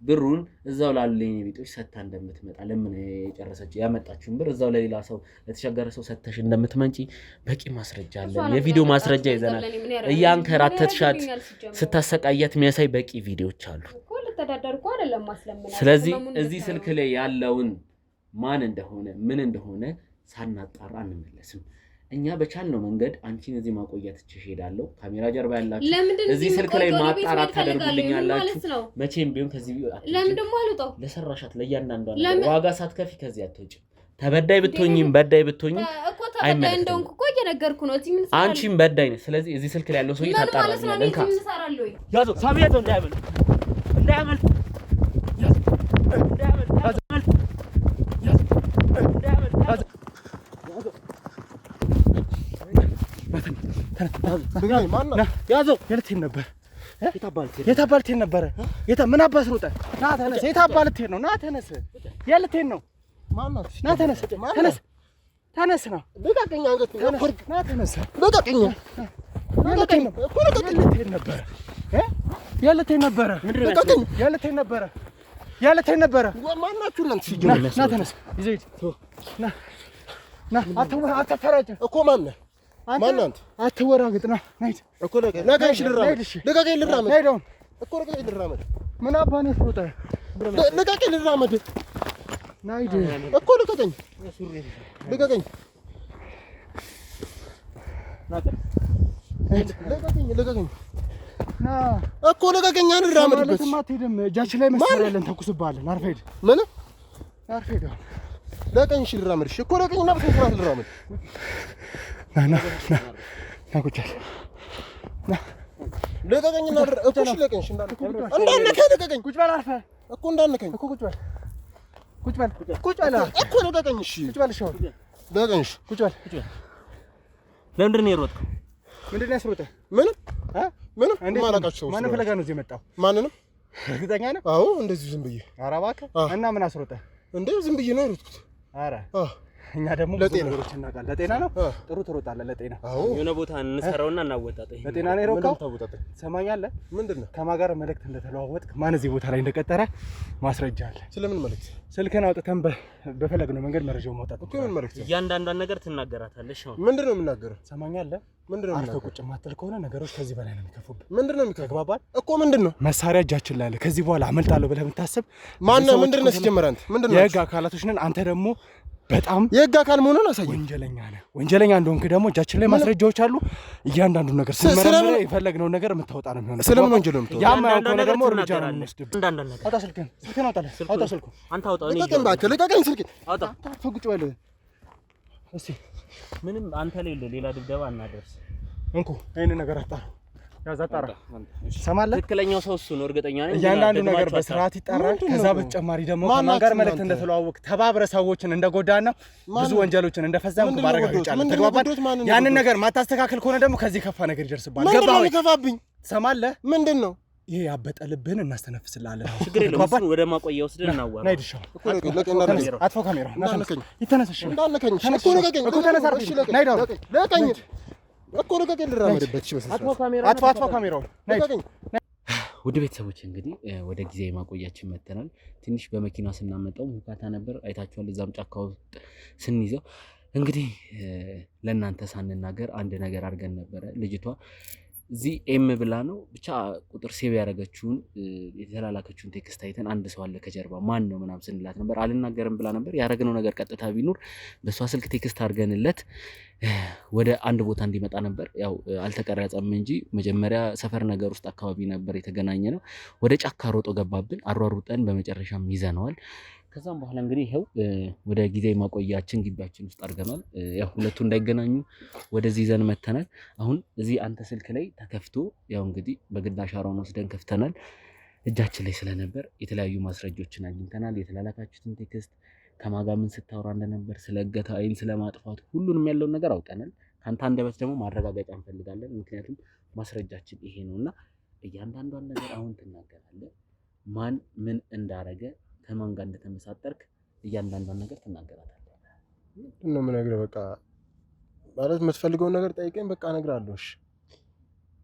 ብሩን እዛው ላሉኝ ቤቶች ሰታ እንደምትመጣ ለምን የጨረሰችው ያመጣችውን ብር እዛው ለሌላ ሰው ለተቸገረ ሰው ሰተሽ እንደምትመጪ በቂ ማስረጃ አለን። የቪዲዮ ማስረጃ ይዘናል። እያንከራተትሻት ስታሰቃያት የሚያሳይ በቂ ቪዲዮዎች አሉ። ስለዚህ እዚህ ስልክ ላይ ያለውን ማን እንደሆነ ምን እንደሆነ ሳናጣራ አንመለስም። እኛ በቻልነው መንገድ አንቺን እዚህ ማቆየት እሄዳለሁ። ካሜራ ጀርባ ያላችሁ እዚህ ስልክ ላይ ማጣራት ታደርጉልኛላችሁ። መቼም ቢሆን ከዚህ ለምን ደሞ አልወጣው ለሰራሻት ለያንዳንዷ ዋጋ ሳትከፊ ከዚህ አትወጪም። ተበዳይ ብትሆኚም በዳይ ብትሆኚም እኮ ተበዳይ እንደሆንኩ እኮ እየነገርኩ ነው። እዚህ ምን ሰራ አንቺም በዳይ ነሽ። ስለዚህ እዚህ ስልክ ላይ ያለው ሰው ይታጣራል። እንካ ያዞ ሳቢያቶ እንዳያመልጥ እንዳያመልጥ ያዘው የልትሄድ ነበር። የታባልቴን ነበረ። ምን አባስ ሮጠ? ና ተነስ። የታባልቴን ነው። ና ተነስ። የልትሄድ ነው። ና ተነስ። ተነስ ተነስ። ና ልቀቀኝ። ና ተነስ። ልቀቀኝ። የልትሄድ ነበረ። የልትሄድ ነበረ። የልትሄድ ነበረ። የልትሄድ ነበረ። ማናችሁ እናንተ ሲጀምር ና ተነስ። ይዘህ ሂድ። ና አትፈራጭ እኮ ማነህ? ማናንተ አትወራግጥ። ና ናይት እኮ ለቀቀኝ። ልራመድ እኮ ለቀቀኝ። ልራመድ ምን አባኔ ፍሩጣ ለቀቀኝ። ልራመድ ናይት እኮ ለቀቀኝ። ልቀቀኝ። ልቀቀኝ። እኮ ለቀቀኝ። አንራመድበት አትሄድም። እጃችን ላይ መሳሪያ ያለን ተኩስብሃለን። አርፈህ ሂድ። ምን አርፈህ ሂድ። ለቀኝ። እሺ ልራመድ። እሺ እኮ ለቀኝና በስንት ሰዓት ልራመድ? ና ቁጭ በል። ና ለቀቀኝና እኮ እሺ ለቀኝ። እሺ እንዳነከኝ ለቀቀኝ። ቁጭ በል አርፈህ እኮ እንዳነከኝ እኮ ቁጭ በል ቁጭ በል ቁጭ በል እኮ ለቀቀኝ። እሺ ቁጭ በል። እሺ ለቀኝ። እሺ ቁጭ በል። ለምንድን ነው የሮጥከው? ምንድን ነው ያስሮጠህ? ምንም የማላውቃቸው ሰዎች ማንን ፍለጋ ነው እዚህ የመጣው? ማንንም። እርግጠኛ ነህ? አዎ እንደዚሁ ዝም ብዬ። ኧረ እባክህ። እና ምን አስሮጠህ? እንዴ ዝም ብዬ ነው የሮጥኩት። ኧረ እኛ ደግሞ ብዙ ነገሮች እናውቃለን። ለጤና ነው። ጥሩ ትሮጣለህ። ለጤና የሆነ ቦታ እንሰራውና እናወጣጥ። ለጤና ነው የሮጥከው? ትሰማኛለህ? ምንድን ነው? ከማን ጋር መልእክት እንደተለዋወጥክ ማን እዚህ ቦታ ላይ እንደቀጠረ ማስረጃ አለ። ስለምን መልእክት? ስልክህን አውጥተን በፈለግነው መንገድ መረጃውን ማውጣት እኮ። ምን መልእክት? እያንዳንዷን ነገር ትናገራታለሽ። ምንድን ነው የምናገረው? ትሰማኛለህ? ምንድን ነው አርፈህ ቁጭ የማትል ከሆነ ነገሮች ከዚህ በላይ ነው የሚከፉብህ። ምንድን ነው የሚከፉብህ? ተግባባን እኮ። ምንድን ነው? መሳሪያ እጃችን ላይ አለ። ከዚህ በኋላ አመልጣለሁ ብለህ የምታስብ ማነው? ምንድን ነው ሲጀመር? አንተ ምንድን ነው? የህግ አካላቶች ነን። አንተ ደግሞ በጣም የህግ አካል መሆኑን አሳየኝ። ወንጀለኛ ነህ። ወንጀለኛ እንደሆንክ ደግሞ እጃችን ላይ ማስረጃዎች አሉ። እያንዳንዱ ነገር ስንመረምር የፈለግነውን ነገር የምታወጣ ነው የሚሆነው። ስለምን ወንጀል ነው የምታወጣው? ያማው ከሆነ ደግሞ እርምጃ ነው የምንወስድብህ። እንዳንዳን ነገር አውጣ ስልክህን። ስልክህን አውጣልህ። አውጣ ስልኩን። አንተ አውጣው። እኔ ልቀቀኝ እባክህ። ልቀቀኝ ስልኬን። አውጣ። ፈጉጭ በል እስቲ። ምንም አንተ ላይ ሌላ ድብደባ እናደርስ። እንኩ ይሄንን ነገር አጣራ። ያዝ አጣራ። ሰማለህ? ትክክለኛው ሰው እሱ ነው። እርግጠኛ ነኝ። እያንዳንዱ ነገር በስርዓት ይጣራል። ከዛ በተጨማሪ ደግሞ ከማን ጋር መልእክት እንደተለዋወቅ ተባብረህ ሰዎችን እንደጎዳና ብዙ ወንጀሎችን እንደፈጸምክ ማረጋገጫለሁ። ተግባባን? ያንን ነገር ማታስተካከል ከሆነ ደግሞ ከዚህ ከፋ ነገር ይደርስብሃል። ገባህ ወይ? ገባብኝ። ሰማለህ? ምንድን ነው ይሄ? ያበጠ ልብህን እናስተነፍስልሃለን። ችግር የለውም። እሱን ወደ ማቆያ ወስደን እናዋራ። ናይ ድሻው አጥፎ ካሜራ እንዳነከኝ ይተነስሽ እንዳነከኝ እኮ ለቀቀኝ እኮ ተነሳር። ናይ ዳው ለቀቀኝ እኮ ለቀቀኝ። ልራመድበት። እሺ አጥፎ ካሜራውን ናይ ውድ ቤተሰቦች እንግዲህ ወደ ጊዜያዊ ማቆያችን መተናል። ትንሽ በመኪና ስናመጣው ሙካታ ነበር፣ አይታችኋል። እዛም ጫካ ውስጥ ስንይዘው እንግዲህ ለእናንተ ሳንናገር አንድ ነገር አድርገን ነበረ። ልጅቷ እዚህ ኤም ብላ ነው ብቻ ቁጥር ሴቭ ያደረገችውን የተላላከችውን ቴክስት አይተን አንድ ሰው አለ ከጀርባ ማን ነው ምናምን ስንላት ነበር። አልናገርም ብላ ነበር። ያደረግነው ነገር ቀጥታ ቢኖር በእሷ ስልክ ቴክስት አድርገንለት ወደ አንድ ቦታ እንዲመጣ ነበር። ያው አልተቀረጸም እንጂ መጀመሪያ ሰፈር ነገር ውስጥ አካባቢ ነበር የተገናኘ ነው። ወደ ጫካ ሮጦ ገባብን። አሯሩጠን በመጨረሻም ይዘነዋል። ከዛም በኋላ እንግዲህ ይሄው ወደ ጊዜያዊ ማቆያችን ግቢያችን ውስጥ አድርገናል። ያው ሁለቱ እንዳይገናኙ ወደዚህ ይዘን መተናል። አሁን እዚህ አንተ ስልክ ላይ ተከፍቶ ያው እንግዲህ በግድ አሻራውን ወስደን ከፍተናል። እጃችን ላይ ስለነበር የተለያዩ ማስረጃዎችን አግኝተናል። የተላላካችሁትን ቴክስት፣ ከማጋ ምን ስታወራ እንደነበር፣ ስለ እገታ አይን ስለማጥፋት ሁሉንም ያለውን ነገር አውቀናል። ከአንተ አንደበት ደግሞ ማረጋገጫ እንፈልጋለን። ምክንያቱም ማስረጃችን ይሄ ነውና እያንዳንዷን ነገር አሁን ትናገራለህ። ማን ምን እንዳረገ ከማን ጋር እንደተመሳጠርክ እያንዳንዷን ነገር ትናገራታለህ። ነው የምነግርህ። በቃ ማለት የምትፈልገውን ነገር ጠይቀኝ፣ በቃ እነግርሃለሁ። እሺ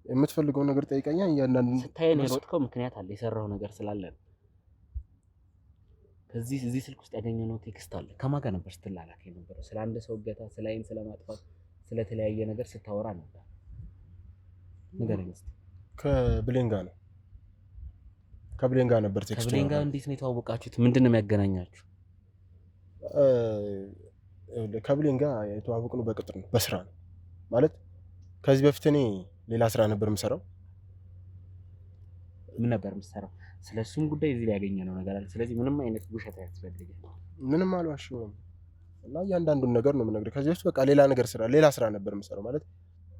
የምትፈልገውን ነገር ጠይቀኛ። እያንዳንዱ ስታየን የሮጥከው ምክንያት አለ፣ የሰራው ነገር ስላለ ነው። እዚህ ስልክ ውስጥ ያገኘነው ቴክስት አለ። ከማን ጋር ነበር ስትላላክ የነበረው? ስለ አንድ ሰው እገታ፣ ስለ አይን ስለማጥፋት፣ ስለተለያየ ነገር ስታወራ ነበር። ንገረኝ እስኪ። ከብሌን ጋር ነው ከብሌን ጋር ነበር ቴክስት። ከብሌን ጋር እንዴት ነው የተዋወቃችሁት? ምንድን ነው የሚያገናኛችሁ? ከብሌን ጋር የተዋወቅነው በቅጥር ነው፣ በስራ ነው። ማለት ከዚህ በፊት እኔ ሌላ ስራ ነበር የምሰራው። ምን ነበር የምትሰራው? ስለሱም ጉዳይ እዚህ ላይ ያገኘነው ነገር አለ። ስለዚህ ምንም አይነት ውሸት አያስፈልግም። ምንም አልዋሽም እና እያንዳንዱን ነገር ነው የምነግርህ። ከዚህ በፊት በቃ ሌላ ስራ ነበር የምሰራው። ማለት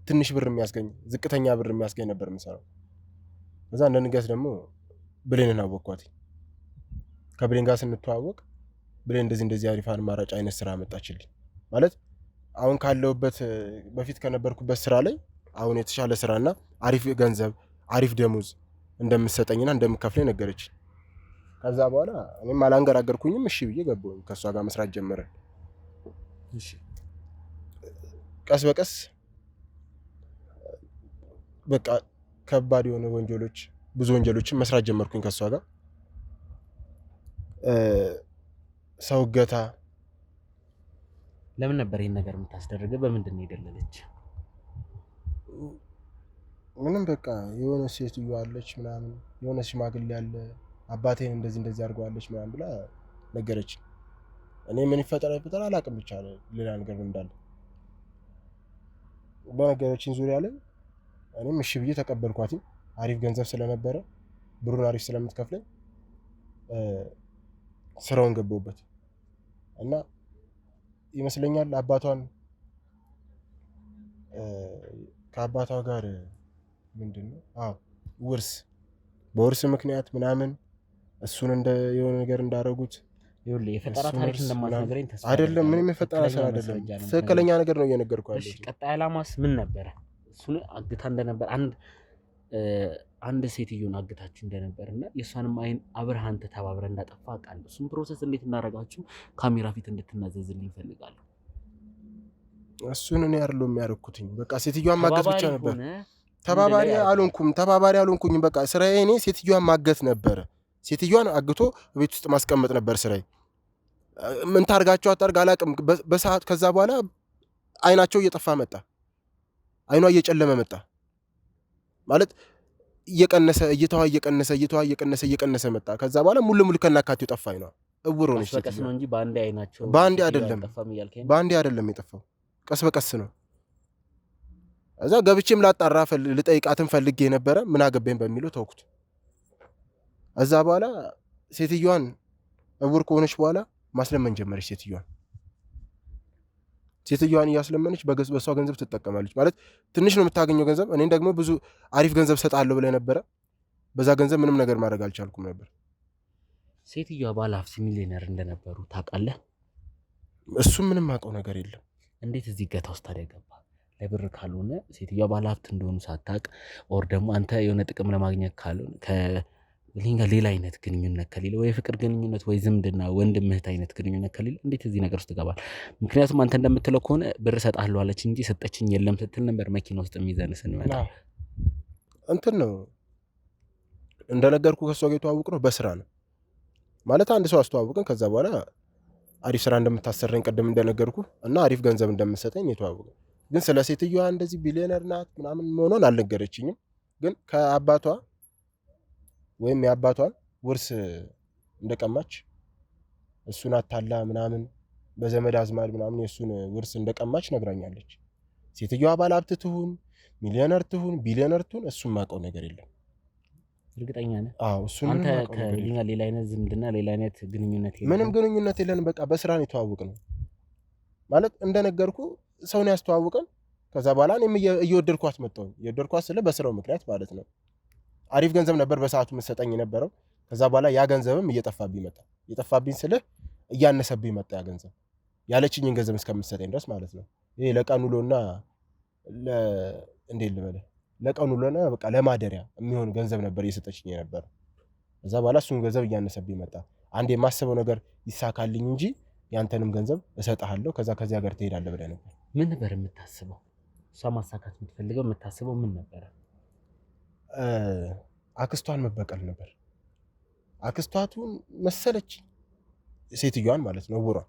ትንሽ ብር የሚያስገኝ ዝቅተኛ ብር የሚያስገኝ ነበር የምሰራው። እዛ እንደንገስ ደግሞ ብሌንን አወቅኳት። ከብሌን ጋር ስንተዋወቅ ብሌን እንደዚህ አሪፍ አማራጭ አይነት ስራ መጣችልኝ። ማለት አሁን ካለሁበት በፊት ከነበርኩበት ስራ ላይ አሁን የተሻለ ስራና አሪፍ ገንዘብ አሪፍ ደሞዝ እንደምትሰጠኝና እንደምከፍለኝ ነገረችኝ። ከዛ በኋላ እኔም አላንገራገርኩኝም፣ እሺ ብዬ ገባሁኝ። ከሷ ጋር መስራት ጀመረን። እሺ ቀስ በቀስ በቃ ከባድ የሆነ ብዙ ወንጀሎችን መስራት ጀመርኩኝ ከሷ ጋር። ሰው እገታ። ለምን ነበር ይሄን ነገር የምታስደርገው? በምንድን ነው የደለለች? ምንም በቃ የሆነ ሴትዮ አለች ምናምን፣ የሆነ ሽማግሌ አለ አባቴን እንደዚህ አድርገዋለች ምናምን ብላ ነገረች። እኔ ምን ይፈጠር አላውቅም፣ ብቻ ሌላ ነገር እንዳለ በነገረችኝ ዙሪያ ላይ እኔም እሺ ብዬ ተቀበልኳት። አሪፍ ገንዘብ ስለነበረ ብሩን አሪፍ ስለምትከፍለኝ ስራውን ገባሁበት እና ይመስለኛል አባቷን ከአባቷ ጋር ምንድነው በውርስ ምክንያት ምናምን እሱን እንደ የሆነ ነገር እንዳደረጉት የፈጠራ ታሪክ እንደማትነግረኝ ተስፋ አይደለም። ምንም የፈጠራ ስራ አይደለም፣ ትክክለኛ ነገር ነው እየነገርኩህ ያለሁት። ቀጣይ ዓላማስ ምን ነበረ? እሱን አግታ እንደነበር አንድ ሴትዮን አግታችሁ እንደነበርና የእሷንም አይን አብረህ አንተ ተባብረህ እንዳጠፋ አውቃለሁ። እሱን ፕሮሰስ እንዴት እንዳደረጋችሁ ካሜራ ፊት እንድትናዘዝልኝ እፈልጋለሁ። እሱን እኔ አይደለሁም የሚያደርኩትኝ። በቃ ሴትዮዋን ማገት ብቻ ነበር። ተባባሪ አልሆንኩኝ። በቃ ስራዬ እኔ ሴትዮዋን ማገት ነበረ። ሴትዮዋን አግቶ ቤት ውስጥ ማስቀመጥ ነበር ስራዬ። ምን ታርጋቸው አታርግ አላውቅም። በሰዓት ከዛ በኋላ አይናቸው እየጠፋ መጣ። አይኗ እየጨለመ መጣ ማለት እየቀነሰ እየቀነሰ መጣ። ከዛ በኋላ ሙሉ ከናካቴው ጠፋ። አይኗ እውር ሆነች። በቀስ ነው እንጂ በአንዴ አይናቸው በአንዴ አይደለም የጠፋው፣ ቀስ በቀስ ነው። እዛ ገብቼም ላጣራ ልጠይቃትን ፈልጌ ነበረ። ምን አገባኝ በሚለው ተውኩት። እዛ በኋላ ሴትዮዋን እውር ከሆነች በኋላ ማስለመን ጀመረች። ሴትዮዋን እያስለመነች በሷ ገንዘብ ትጠቀማለች። ማለት ትንሽ ነው የምታገኘው ገንዘብ። እኔን ደግሞ ብዙ አሪፍ ገንዘብ ሰጣለሁ ብላ ነበረ። በዛ ገንዘብ ምንም ነገር ማድረግ አልቻልኩም ነበር። ሴትዮዋ ባለሀብት ሚሊዮነር እንደነበሩ ታውቃለህ? እሱም ምንም አውቀው ነገር የለም። እንዴት እዚህ ገታ ውስጥ ታዲያ ገባ? ለብር ካልሆነ ሴትዮዋ ባለሀብት እንደሆኑ ሳታውቅ ኦር ደግሞ አንተ የሆነ ጥቅም ለማግኘት ካልሆነ ሌላ አይነት ግንኙነት ከሌለ ወይ ፍቅር ግንኙነት ወይ ዝምድና ወንድም እህት አይነት ግንኙነት ከሌለ እንዴት እዚህ ነገር ውስጥ ትገባል? ምክንያቱም አንተ እንደምትለው ከሆነ ብር እሰጥሃለሁ አለች እንጂ ሰጠችኝ የለም ስትል ነበር። መኪና ውስጥ የሚዘን ስንመጣ እንትን ነው እንደነገርኩ ከሷ ጋር የተዋወቅ ነው በስራ ነው ማለት አንድ ሰው አስተዋወቅን። ከዛ በኋላ አሪፍ ስራ እንደምታሰረኝ ቀደም እንደነገርኩ እና አሪፍ ገንዘብ እንደምትሰጠኝ የተዋወቅን። ግን ስለ ሴትዮዋ እንደዚህ ቢሊዮነር ናት ምናምን መሆኗን አልነገረችኝም። ግን ከአባቷ ወይም የአባቷን ውርስ እንደቀማች እሱን አታላ ምናምን በዘመድ አዝማድ ምናምን የእሱን ውርስ እንደቀማች ነግራኛለች። ሴትዮዋ ባለሀብት ትሁን ሚሊዮነር ትሁን ቢሊዮነር ትሁን እሱን ማውቀው ነገር የለም። እርግጠኛ ነህ? አዎ እሱን አንተ ከሌላ አይነት ዝምድና ሌላ አይነት ግንኙነት የለም? ምንም ግንኙነት የለንም። በቃ በስራ ነው የተዋወቅነው። ማለት እንደነገርኩ ሰውን ያስተዋውቀን። ከዛ በኋላ እኔም እየወደድኳት መጣሁ። እየወደድኳት ስለ በስራው ምክንያት ማለት ነው። አሪፍ ገንዘብ ነበር በሰዓቱ የምትሰጠኝ የነበረው። ከዛ በኋላ ያ ገንዘብም እየጠፋብኝ መጣ። እየጠፋብኝ ስልህ እያነሰብኝ መጣ ያ ገንዘብ ያለችኝን ገንዘብ እስከምትሰጠኝ ድረስ ማለት ነው። ይሄ ለቀን ውሎና እንዴት ልበልህ ለቀን ውሎና በቃ ለማደሪያ የሚሆን ገንዘብ ነበር እየሰጠችኝ የነበረው። ከዛ በኋላ እሱን ገንዘብ እያነሰብኝ መጣ። አንድ የማስበው ነገር ይሳካልኝ እንጂ ያንተንም ገንዘብ እሰጥሃለሁ ከዚያ ሀገር ትሄዳለህ ብለህ ነበር። ምን ነበር የምታስበው? እሷ ማሳካት የምትፈልገው የምታስበው ምን ነበረ? አክስቷን መበቀል ነበር። አክስቷቱን መሰለች ሴትዮዋን ማለት ነው እውሯን።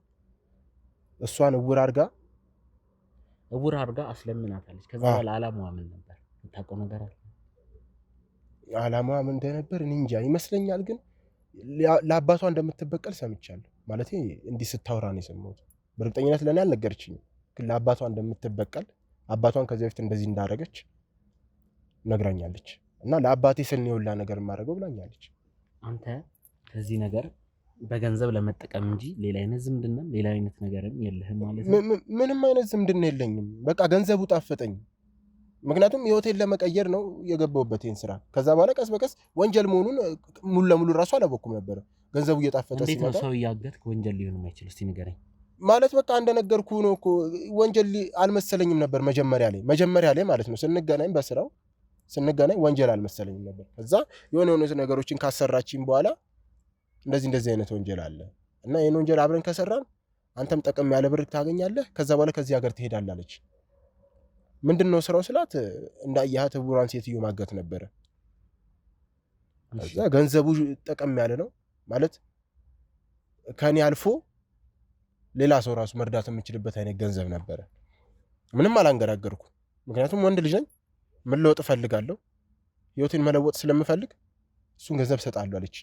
እሷን እውር አድርጋ አስለምናታለች። ከዛ በኋላ አላማዋ ምን ነበር? የምታውቀው ነገር አለ? አላማዋ ምን እንደነበር እኔ እንጃ። ይመስለኛል ግን ለአባቷ እንደምትበቀል ሰምቻለሁ። ማለት እንዲህ ስታወራ ነው የሰማሁት። በእርግጠኝነት ለእኔ አልነገረችኝም። ግን ለአባቷ እንደምትበቀል አባቷን ከዚህ በፊት እንደዚህ እንዳደረገች ነግራኛለች። እና ለአባቴ ስል ነው የሁላ ነገር የማደርገው ብላኛለች። አንተ ከዚህ ነገር በገንዘብ ለመጠቀም እንጂ ሌላ አይነት ዝምድና ሌላ አይነት ነገርም የለህም ማለት ነው? ምንም አይነት ዝምድና የለኝም። በቃ ገንዘቡ ጣፈጠኝ። ምክንያቱም ህይወቴን ለመቀየር ነው የገባሁበት ይሄን ስራ። ከዛ በኋላ ቀስ በቀስ ወንጀል መሆኑን ሙሉ ለሙሉ ራሱ አላወኩም ነበር። ገንዘቡ እየጣፈጠ ሲመጣ እንዴት ነው ሰው እያገትክ ወንጀል ሊሆን የማይችል? እስቲ ንገረኝ። ማለት በቃ እንደነገርኩ ነው እኮ ወንጀል አልመሰለኝም ነበር መጀመሪያ ላይ ማለት ነው። በስራው ስንገናኝ ወንጀል አልመሰለኝም ነበር። ከዛ የሆነ ነገሮችን ካሰራችኝ በኋላ እንደዚህ አይነት ወንጀል አለ እና ይሄን ወንጀል አብረን ከሰራን አንተም ጠቀም ያለ ብር ታገኛለህ፣ ከዛ በኋላ ከዚህ ሀገር ትሄዳለህ አለች። ምንድነው ስራው ስላት እንዳያት እውሯን ሴትዮ ማገት ነበረ። ከዛ ገንዘቡ ጠቀም ያለ ነው ማለት ከኔ አልፎ ሌላ ሰው ራሱ መርዳት የምችልበት አይነት ገንዘብ ነበረ። ምንም አላንገራገርኩ። ምክንያቱም ወንድ ልጅ ነኝ፣ መለወጥ እፈልጋለሁ፣ ህይወቴን መለወጥ ስለምፈልግ እሱን ገንዘብ ሰጣለሁ አለች።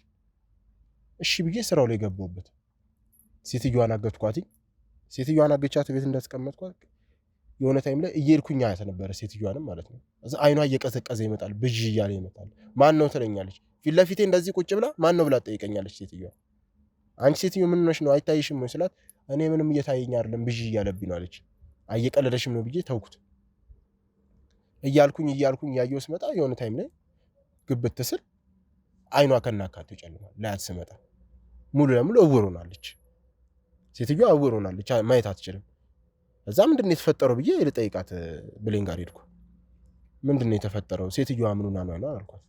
እሺ ብዬ ስራው ላይ ገባሁበት። ሴትዮዋን አገትኳት። ሴትዮዋን አገቻት፣ ቤት እንዳስቀመጥኳት የሆነ ታይም ላይ እየሄድኩኝ አያት ነበር ሴትዮዋንም ማለት ነው። እዛ አይኗ እየቀዘቀዘ ይመጣል፣ ብዥ እያለ ይመጣል። ማን ነው ትለኛለች። ፊት ለፊቴ እንደዚህ ቁጭ ብላ ማን ነው ብላ ትጠይቀኛለች ሴትዮዋ። አንቺ ሴትዮ ምን ሆነሽ ነው አይታይሽም ወይ ስላት እኔ ምንም እየታየኝ አይደለም ብዥ እያለብኝ ነው አለች። አየቀለደሽም ነው ብዬ ተውኩት። እያልኩኝ ያየው ስመጣ የሆነ ታይም ላይ ግብት ስል አይኗ ከናካቴው ጨልሟል። ላያት ስመጣ ሙሉ ለሙሉ እውር ሆናለች። ሴትዮዋ እውር ሆናለች፣ ማየት አትችልም። እዛ ምንድነው የተፈጠረው ብዬ ልጠይቃት ብሌን ጋር ሄድኩ። ምንድነው የተፈጠረው ሴትዮዋ ምን ሆና ነው አልኳት።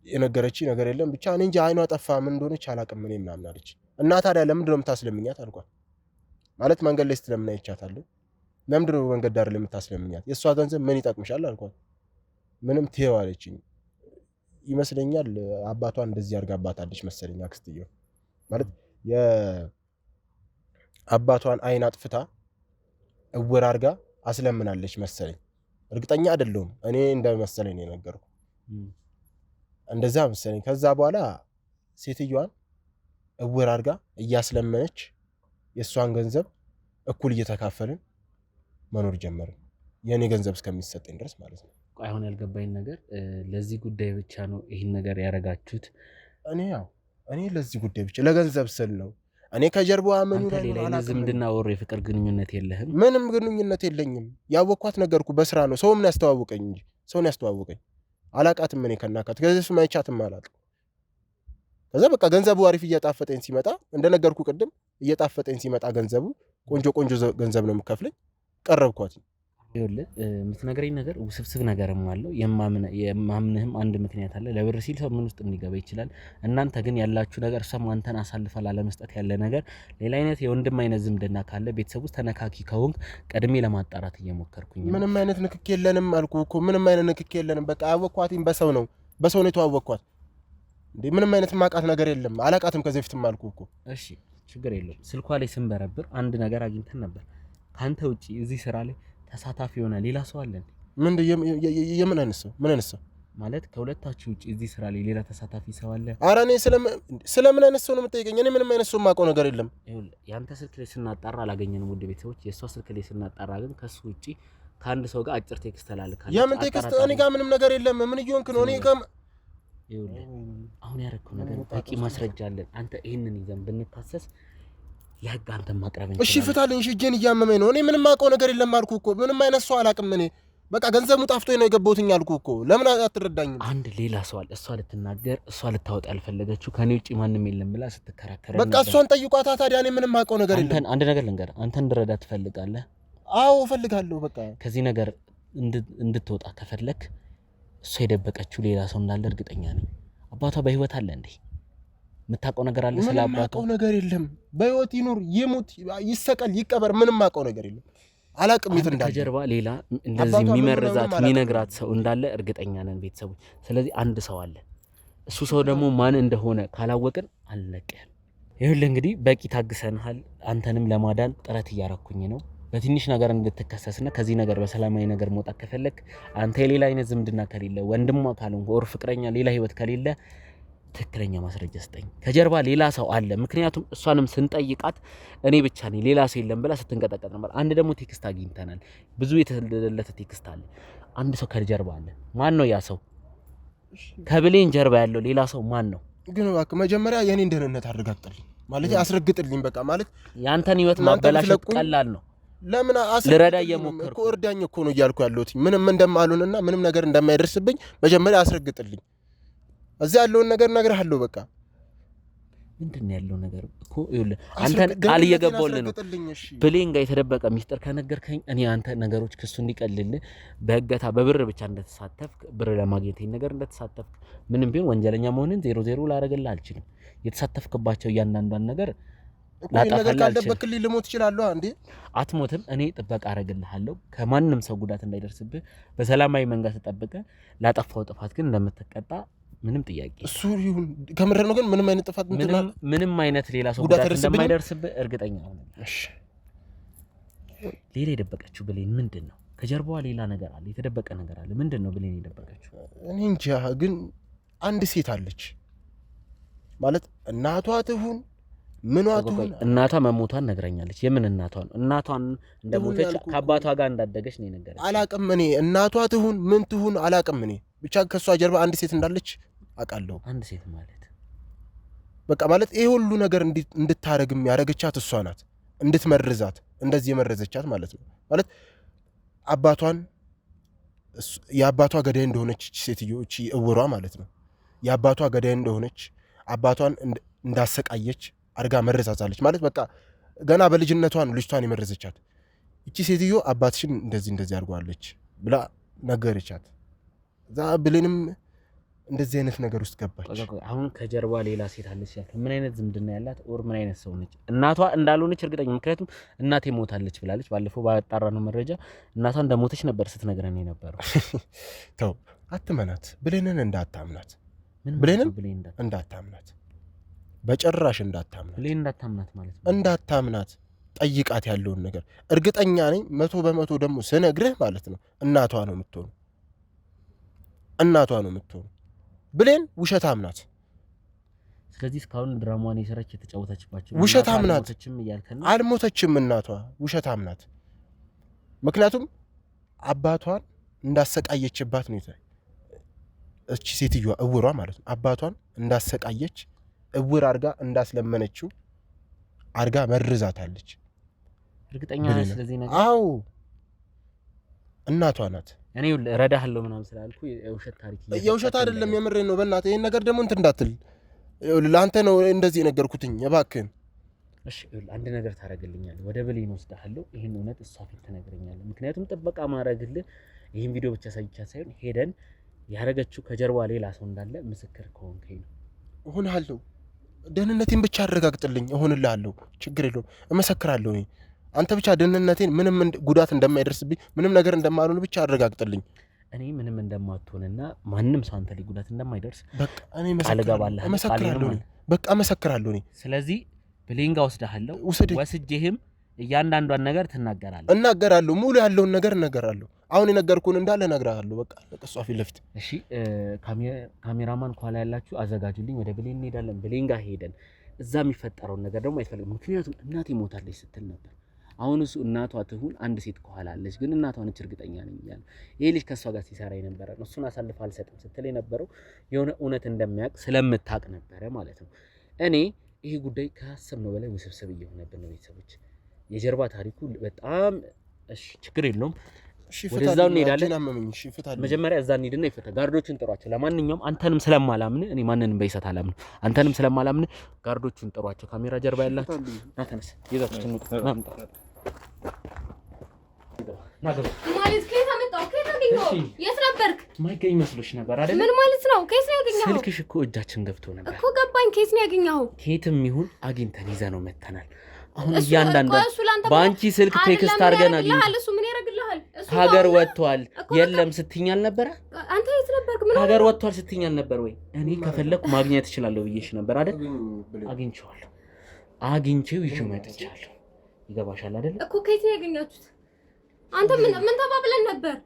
የነገረች ነገር የለም ብቻ እኔ እንጂ አይኗ ጠፋ ምን እንደሆነች አላቅም እኔ ምናምን አለች። እና ታዲያ ለምንድነው የምታስለምኛት አልኳት። ማለት መንገድ ላይ ስትለምን አይቻታለሁ። ለምንድነው መንገድ ዳር ላይ የምታስለምኛት? የእሷ ገንዘብ ምን ይጠቅምሻል አልኳት። ምንም ትየው አለችኝ። ይመስለኛል አባቷን እንደዚህ አድርጋባታለች መሰለኝ አክስትየው። ማለት የአባቷን አይን አጥፍታ እውር አድርጋ አስለምናለች መሰለኝ። እርግጠኛ አይደለሁም እኔ እንደመሰለኝ ነው የነገርኩ። እንደዛ መሰለኝ። ከዛ በኋላ ሴትዮዋን እውር አድርጋ እያስለመነች የእሷን ገንዘብ እኩል እየተካፈልን መኖር ጀመርን። የእኔ ገንዘብ እስከሚሰጠኝ ድረስ ማለት ነው። አሁን ያልገባኝ ነገር ለዚህ ጉዳይ ብቻ ነው ይህን ነገር ያደረጋችሁት? እኔ ለዚህ ጉዳይ ብቻ ለገንዘብ ስል ነው። እኔ ከጀርባዋ ምን ይላል ሌላ ዝምድና ወር የፍቅር ግንኙነት የለህም? ምንም ግንኙነት የለኝም። ያወቅኳት ነገርኩ በስራ ነው። ሰው ምን ያስተዋውቀኝ እንጂ ሰውን ያስተዋውቀኝ አላቃትም። እኔ ከናካት ከዚህ ማይቻትም አላውቅም። ከዛ በቃ ገንዘቡ አሪፍ እየጣፈጠኝ ሲመጣ እንደነገርኩ ቅድም እየጣፈጠኝ ሲመጣ ገንዘቡ ቆንጆ ገንዘብ ነው የምከፍለኝ። ቀረብኳት። ይኸውልህ የምትነግረኝ ነገር ውስብስብ ነገርም አለው። የማምንህም አንድ ምክንያት አለ። ለብር ሲል ሰው ምን ውስጥ ሊገባ ይችላል። እናንተ ግን ያላችሁ ነገር እሷም አንተን አሳልፋ ላለመስጠት ያለ ነገር ሌላ አይነት የወንድም አይነት ዝምድና ካለ ቤተሰብ ውስጥ ተነካኪ ከሆንክ ቀድሜ ለማጣራት እየሞከርኩኝ ነው። ምንም አይነት ንክክ የለንም አልኩህ እኮ። ምንም አይነት ንክክ የለንም። በቃ ያወቅኳትም በሰው ነው የተዋወቅኳት። እንዴ ምንም አይነት ማቃት ነገር የለም። አላቃትም ከዚህ በፊትም አልኩህ እኮ። እሺ ችግር የለውም። ስልኳ ላይ ስንበረብር አንድ ነገር አግኝተን ነበር። ካንተ ውጪ እዚህ ስራ ላይ ተሳታፊ የሆነ ሌላ ሰው አለ እንዴ? የምን አይነት ሰው? ምን አይነት ሰው ማለት ከሁለታችሁ ውጪ እዚህ ስራ ላይ ሌላ ተሳታፊ ሰው አለ? ኧረ እኔ ስለምን አይነት ሰው ነው የምጠይቀኝ? እኔ ምንም አይነት ሰው የማውቀው ነገር የለም። ይኸውልህ ያንተ ስልክ ላይ ስናጣራ አላገኘንም ውድ ቤተሰቦች። የእሷ ስልክ ላይ ስናጣራ ግን ከሱ ውጪ ከአንድ ሰው ጋር አጭር ቴክስት ተላልካለች። የምን ቴክስት? እኔ ጋር ምንም ነገር የለም። ምን እየሆንክ ነው? እኔ ጋር ይኸውልህ አሁን ያደረከው ነገር በቂ ማስረጃ አለን። አንተ ይሄንን ይዘን ብንታሰስ ለህግ አንተን ማቅረብ እንችላለን። እሺ ፍታልኝ። እሺ እጄን እያመመኝ ነው። እኔ ምንም አውቀው ነገር የለም አልኩህ እኮ። ምንም አይነት ሰው አላውቅም እኔ። በቃ ገንዘቡ ጣፍቶኝ ነው የገባሁትኝ አልኩህ እኮ። ለምን አትረዳኝም? አንድ ሌላ ሰው አለ። እሷ ልትናገር እሷ ልታወጣ ያልፈለገችው ከኔ ውጪ ማንም የለም ብላ ስትከራከረ በቃ እሷን ጠይቋታ። ታዲያ እኔ ምንም አውቀው ነገር የለም። አንድ ነገር ልንገርህ፣ አንተ እንድረዳ ትፈልጋለህ? አዎ እፈልጋለሁ። በቃ ከዚህ ነገር እንድትወጣ ከፈለክ እሷ የደበቀችው ሌላ ሰው እንዳለ እርግጠኛ ነኝ። አባቷ በህይወት አለ እንዴ? የምታውቀው ነገር አለ ስለ አባቷ? ምንም አውቀው ነገር የለም። በህይወት ይኑር ይሙት ይሰቀል ይቀበር ምንም አውቀው ነገር የለም። አላቅም የት እንዳለ። ከጀርባ ሌላ እንደዚህ የሚመርዛት የሚነግራት ሰው እንዳለ እርግጠኛ ነን ቤተሰቦች። ስለዚህ አንድ ሰው አለ። እሱ ሰው ደግሞ ማን እንደሆነ ካላወቅን አልለቀህም። ይኸውልህ እንግዲህ በቂ ታግሰንሃል። አንተንም ለማዳን ጥረት እያረኩኝ ነው። በትንሽ ነገር እንድትከሰስና ከዚህ ነገር በሰላማዊ ነገር መውጣት ከፈለክ አንተ የሌላ አይነት ዝምድና ከሌለ ወንድሟ ካልሆንክ ወር ፍቅረኛ ሌላ ህይወት ከሌለ ትክክለኛ ማስረጃ ስጠኝ። ከጀርባ ሌላ ሰው አለ። ምክንያቱም እሷንም ስንጠይቃት እኔ ብቻ ነኝ ሌላ ሰው የለም ብላ ስትንቀጠቀጥ ነበር። አንድ ደግሞ ቴክስት አግኝተናል። ብዙ የተደለተ ቴክስት አለ። አንድ ሰው ከጀርባ አለ። ማን ነው ያ ሰው? ከብሌን ጀርባ ያለው ሌላ ሰው ማን ነው? ግን እባክህ መጀመሪያ የኔን ደህንነት አረጋግጥልኝ። ማለት አስረግጥልኝ። በቃ ማለት ያንተን ህይወት ማበላሸት ቀላል ነው። ለምን ልረዳ እየሞከርኩ እኮ እርዳኝ እኮ ነው እያልኩ ያለሁት። ምንም እንደማልሆንና ምንም ነገር እንደማይደርስብኝ መጀመሪያ አስረግጥልኝ። እዚህ ያለውን ነገር እነግርሃለሁ። በቃ ምንድን ነው ያለው ነገር እኮ ይኸውልህ፣ አንተ ቃል እየገባሁልህ ነው። ብሌን ጋር የተደበቀ ሚስጥር ከነገርከኝ እኔ አንተ ነገሮች ክሱ እንዲቀልልህ በእገታ በብር ብቻ እንደተሳተፍክ ብር ለማግኘት ይሄን ነገር እንደተሳተፍክ ምንም ቢሆን ወንጀለኛ መሆንን 00 ላደርግልህ አልችልም። የተሳተፍክባቸው እያንዳንዷን ነገር ነገር ካልደበክልኝ ልሞት እችላለሁ። አንዴ አትሞትም። እኔ ጥበቃ አደርግልሃለሁ። ከማንም ሰው ጉዳት እንዳይደርስብህ በሰላማዊ መንገድ ተጠብቀህ ላጠፋው ጥፋት ግን እንደምትቀጣ ምንም ጥያቄ እሱ ይሁን። ከምር ነው ግን ምንም አይነት ጥፋት ምንም አይነት ሌላ ሰው ጉዳት እንደማይደርስብህ እርግጠኛ ነኝ። እሺ ሌላ የደበቀችው ብሌን ምንድን ነው? ከጀርባዋ ሌላ ነገር አለ፣ የተደበቀ ነገር አለ። ምንድን ነው ብሌን የደበቀችው? እኔ እንጃ። ግን አንድ ሴት አለች ማለት እናቷ ትሁን ምን ዋቱን እናቷ መሞቷን ነግረኛለች። የምን እናቷን እንደሞተች ከአባቷ ጋር እንዳደገች ነው የነገረች። አላቅም እኔ እናቷ ትሁን ምን ትሁን አላቅም እኔ ብቻ ከሷ ጀርባ አንድ ሴት እንዳለች አውቃለሁ። አንድ ሴት ማለት በቃ ማለት ይሄ ሁሉ ነገር እንድታረግም ያረገቻት እሷ ናት። እንድትመርዛት እንደዚህ የመረዘቻት ማለት ነው። ማለት አባቷን የአባቷ ገዳይ እንደሆነች ሴትዮ እቺ እውሯ ማለት ነው። የአባቷ ገዳይ እንደሆነች አባቷን እንዳሰቃየች አርጋ መረዛዛለች ማለት በቃ ገና በልጅነቷ ነው ልጅቷን የመረዘቻት። እቺ ሴትዮ አባትሽን እንደዚህ አርጓለች ብላ ነገረቻት። እዛ ብሌንም እንደዚህ አይነት ነገር ውስጥ ገባች። አሁን ከጀርባ ሌላ ሴት አለች ያልከኝ ምን አይነት ዝምድና ያላት ኦር ምን አይነት ሰው ነች? እናቷ እንዳልሆነች እርግጠኛ ምክንያቱም እናቴ ሞታለች ብላለች። ባለፈው ባጣራነው መረጃ እናቷ እንደሞተች ነበር ስትነግረን የነበረው። ተው አትመናት፣ ብሌንን እንዳታምናት። ምን ብሌንን እንዳታምናት፣ በጭራሽ እንዳታምናት። ብሌን እንዳታምናት ማለት ነው እንዳታምናት። ጠይቃት ያለውን ነገር እርግጠኛ ነኝ 100% ደግሞ ስነግርህ ማለት ነው እናቷ ነው የምትሆነው። ብሌን ውሸታም ናት። ስለዚህ እስካሁን ድራማዋን የሰራች የተጫወተችባቸው ውሸታም ናት። አልሞተችም እያልከኝ ነው? አልሞተችም። እናቷ ውሸታም ናት። ምክንያቱም አባቷን እንዳሰቃየችባት ነው እቺ ሴትዮዋ እውሯ ማለት ነው። አባቷን እንዳሰቃየች እውር አርጋ እንዳስለመነችው አርጋ መርዛታለች። እርግጠኛ ነኝ ስለዚህ ነገር? አዎ እናቷ ናት። እኔ እረዳሃለሁ ምናምን ስላልኩ የውሸት ታሪክ የውሸት አይደለም የምሬን ነው። በእናትህ ይሄን ነገር ደግሞ እንትን እንዳትል ለአንተ ነው እንደዚህ የነገርኩትኝ እባክህን። እሺ አንድ ነገር ታደርግልኛለህ። ወደ ብሌን ወስደሃለሁ። ይሄን እውነት እሷ ፊት ትነግረኛለህ። ምክንያቱም ጥበቃ ማድረግልህ ይሄን ቪዲዮ ብቻ ሳይቻል ሳይሆን ሄደን ያረጋችሁ ከጀርባ ሌላ ሰው እንዳለ ምስክር ከሆንከኝ ነው። እሆንሃለሁ። ደህንነቴን ብቻ አረጋግጥልኝ። እሆንልሃለሁ። ችግር የለውም። እመሰክራለሁ። እኔ አንተ ብቻ ደህንነቴን ምንም ጉዳት እንደማይደርስብኝ ምንም ነገር እንደማልሆን ብቻ አረጋግጥልኝ። እኔ ምንም እንደማትሆንና ማንም ሰው አንተ ላይ ጉዳት እንደማይደርስ በቃ እኔ እመሰክራለሁ። በቃ እመሰክራለሁ። እኔ ስለዚህ ብሌን ጋር ወስደሃለሁ። ወስጄህም እያንዳንዷን ነገር ትናገራለህ። እናገራለሁ። ሙሉ ያለውን ነገር እናገራለሁ። አሁን የነገርኩህን እንዳለ እነግርሃለሁ። በቃ እሷ ፊት ለፊት። እሺ ካሜራማን ኋላ ያላችሁ አዘጋጁልኝ። ወደ ብሌን እንሄዳለን። ብሌን ጋር ሄደን እዛ የሚፈጠረውን ነገር ደግሞ አይፈልግም። ምክንያቱም እናቴ ሞታለች ስትል ነበር። አሁን እሱ እናቷ ትሁን አንድ ሴት ከኋላ አለች፣ ግን እናቷ ነች እርግጠኛ ነኝ እያለ ይሄ ልጅ ከሷ ጋር ሲሰራ የነበረ ነው። እሱን አሳልፈ አልሰጥም ስትል የነበረው የሆነ እውነት እንደሚያውቅ ስለምታውቅ ነበረ ማለት ነው። እኔ ይሄ ጉዳይ ካሰብነው በላይ ውስብስብ እየሆነብን ነው ቤተሰቦች። የጀርባ ታሪኩ በጣም ችግር የለውም። ወደዛው እንሄዳለን። መጀመሪያ እዛ እንሂድና ይፈታ። ጋርዶቹን ጥሯቸው። ለማንኛውም አንተንም ስለማላምን እኔ ማንንም በይሰት አላምን። አንተንም ስለማላምን ጋርዶቹን ጥሯቸው። ካሜራ ጀርባ ያላችሁ ና ተነስ፣ ይዛችሁ እንውጣ። ናምጣ ናገሩ ማለት ከየት አመጣው? ከየት አገኘው? የት ነበርክ? ማይገኝ መስሎሽ ነበር አይደል? ምን ማለት ነው? ከየት ነው ያገኘው? ስልክሽ እኮ እጃችን ገብቶ ነበር እኮ ገባኝ። ከየት ነው ያገኘው? ከየትም ይሁን አግኝተን ይዘነው መተናል። አሁን እያንዳንዱ ባንቺ ስልክ ቴክስት አድርገናል። እሱ ምን ያደርግልሃል? ሀገር ወጥቷል የለም ስትኛል ነበር። አንተ የት ነበርክ? ምን ሀገር ወጥቷል ስትኛል ነበር ወይ? እኔ ከፈለኩ ማግኘት እችላለሁ ብዬሽ ነበር አይደል? አግኝቼዋለሁ። አግኝቼው ይዤው መጥቻለሁ። ይገባሻል አይደል? እኮ ከየት ነው ያገኛችሁት? አንተ ምን ተባብለን ነበር?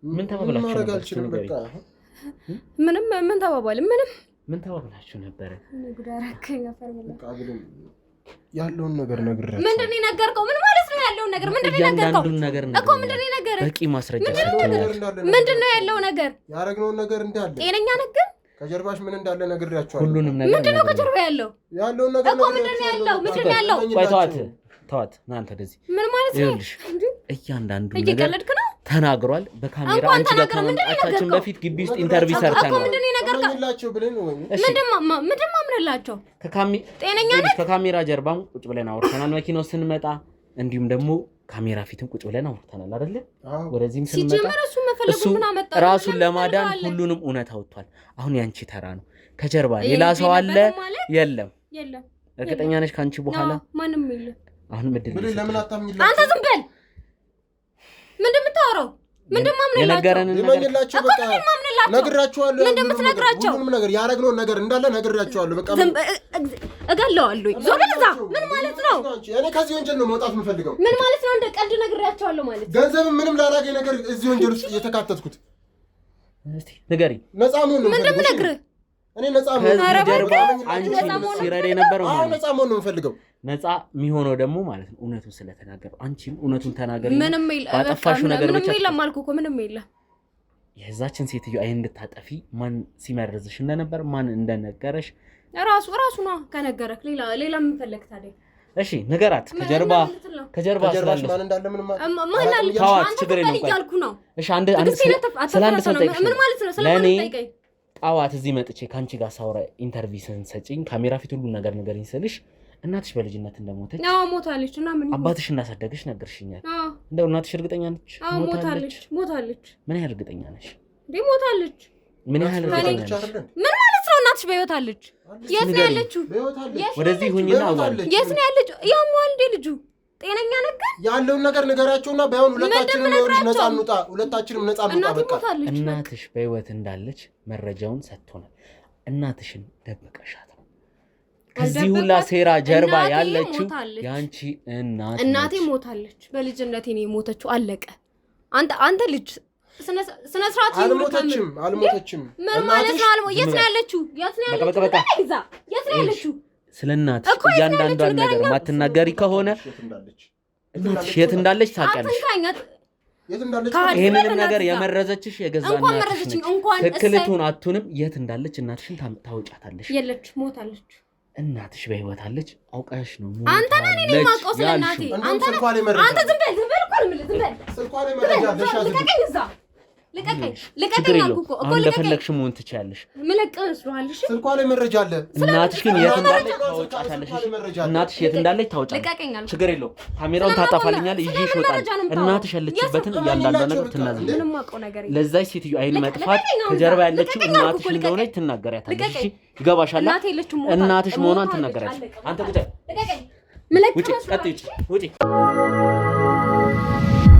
ምን ተባብላችሁ ነበር? ምንም ምን ተባባልን? ምን ተባብላችሁ ነበር? ጉዳራከኝ አፈርበላ ያለውን ነገር ነግሬያለሁ። ምንድን ነው የነገርከው? ምን ማለት ነው ያለውን ነገር? ምንድን ነው የነገርከው እኮ? ምንድን ነው የነገርከው? በቂ ማስረጃ ሰጥተኛል። ምንድን ነው ያለው ነገር? ያረግነውን ነገር እንዳለ ጤነኛ ነገር ከጀርባሽ ምን እንዳለ ነግሬያቸዋለሁ። ሁሉንም ነገር ምንድን ነው ከጀርባ ያለው? ያለውን ነገር እኮ ምንድን ነው ያለው? ምንድን ነው ያለው? ቆይ ተዋት እናንተ እንደዚህ ምን ማለት ነው? ይኸውልሽ እያንዳንዱ ነገር ተናግሯል በካሜራ። አንቺ ጋር ከመምጣታችን በፊት ግቢ ውስጥ ኢንተርቪው ሰርተናል እኮ። ምንድን ነው የነገርከው? ምንድን ማምነላቸው? ጤነኛ ነህ? ከካሜራ ጀርባም ቁጭ ብለን አውርተናል መኪናው ስንመጣ፣ እንዲሁም ደግሞ ካሜራ ፊትም ቁጭ ብለን አውርተናል አይደል? ወደዚህም ስንመጣ እሱ ራሱን ለማዳን ሁሉንም እውነት አውጥቷል። አሁን ያንቺ ተራ ነው። ከጀርባ ሌላ ሰው አለ? የለም። እርግጠኛ ነሽ ካንቺ በኋላ ማንም የለም? አሁን ምድል ለምን አታምኝላችሁ? አንተ ዝም በል። ምንድን የምታወራው? ምንድን ማምነላቸው? የነገረንን ነገር በቃ ነግራችኋለሁ። ምንድን የምትነግራቸው? ሁሉንም ነገር ያረግነውን ነገር እንዳለ ነግራችኋለሁ። በቃ እገለዋለሁ። ዞር በል እዛ። ምን ማለት ነው? እኔ ከዚህ ወንጀል ነው መውጣት የምፈልገው። ምን ማለት ነው? እንደ ቀልድ ነግራችኋለሁ ማለት ገንዘብም ምንም ላላገኝ ነገር እዚህ ወንጀል ውስጥ እየተካተትኩት። እስቲ ንገሪኝ። ነፃ መሆን ነው። ምንድን የምነግርህ? እኔ ነፃ መሆን ጀርባ አንቺ ሲረዳ የነበረው ነፃ መሆን ነው የምፈልገው። ነፃ የሚሆነው ደግሞ ማለት ነው እውነቱን ስለተናገሩ። አንቺም እውነቱን ተናገሪ። ምንም ባጠፋሽው ነገር ብቻ የለም አልኩ እኮ ምንም የለም። የዛችን ሴትዮ አይን እንድታጠፊ ማን ሲመርዝሽ እንደነበር ማን እንደነገረሽ ራሱ ነው ከነገረክ። ሌላ ምን ፈለክ ታዲያ? እሺ ንገራት። ከጀርባ ጀርባሽ ማን እንዳለ ምን ማለት ታዋት ችግር የለም እያልኩ ነው። እሺ አንድ ስለ አንድ ሰው ጠይቅሽ። ምን ማለት ነው? ለኔ ጣዋት እዚህ መጥቼ ካንቺ ጋር ሳውራ ኢንተርቪው ስንሰጪኝ ካሜራ ፊት ሁሉ ነገር ንገሪኝ ስልሽ እናትሽ በልጅነት እንደሞተች ሞታለች እና ምን አባትሽ እንዳሳደገሽ ነገርሽኛል። እንደው እናትሽ እርግጠኛ ነች? ሞታለች። ምን ያህል እርግጠኛ ነሽ? ሞታለች። ምን ያህል እርግጠኛ ነሽ? ምን ማለት ነው? እናትሽ በህይወት አለች? የት ነው ያለችው? ወደዚህ ሁኝና አዋል። የት ነው ያለችው? ያሟል እንደ ልጁ ጤነኛ ነገር ያለውን ነገር ንገራቸውና ባይሆን ሁለታችንም ነፃ እንውጣ። በቃ እናትሽ በህይወት እንዳለች መረጃውን ሰጥቶናል። እናትሽን ደብቀሻት ነው። ከዚህ ሁላ ሴራ ጀርባ ያለችው ያንቺ እናቴ ሞታለች። በልጅነቴ ነው የሞተችው። አለቀ። አንተ ልጅ ስነ ስርዓት አልሞተችም። ምን ማለት ነው? የት ነው ያለችው? የት ነው ያለችው? ስለ እናትሽ እያንዳንዷን ነገር ማትናገሪ ከሆነ እናትሽ የት እንዳለች ታውቂያለሽ። ይሄንንም ነገር የመረዘችሽ የገዛ እናትሽ ነች። ትክክልቱን አቱንም የት እንዳለች እናትሽን ታውጫታለሽ። የለች፣ ሞታለች። እናትሽ በህይወት አለች። አውቃሽ ነው አንተ ነህ እኔ ማውቀው ስለ እናቴ። አንተ ዝም በል እኮ ስልኳ ላይ መረጃ አለሽ። ልቀቀኝ አልኩ እኮ እንደፈለግሽ መሆን ትችያለሽ። ምለቅስ ነው። ስልኳ ላይ መረጃ አለ። እናትሽ ግን የት እንዳለች ታውጫታለሽ። እናትሽ የት እንዳለች ታውጫታለሽ። ችግር የለውም። ካሜራውን ታጣፋልኛል፣ ይዤሽ እወጣለሁ። እናትሽ ያለችበትን እያንዳንዷ ነገር ትናገራለች። ለዛች ሴትዮ አይን መጥፋት ከጀርባ ያለችው እናትሽ እንደሆነች ትናገሪያታለሽ። እሺ ይገባሻል? እናትሽ መሆኗን ትናገሪያለሽ። አንተ ውጪ፣ ቀጥይ፣ ውጪ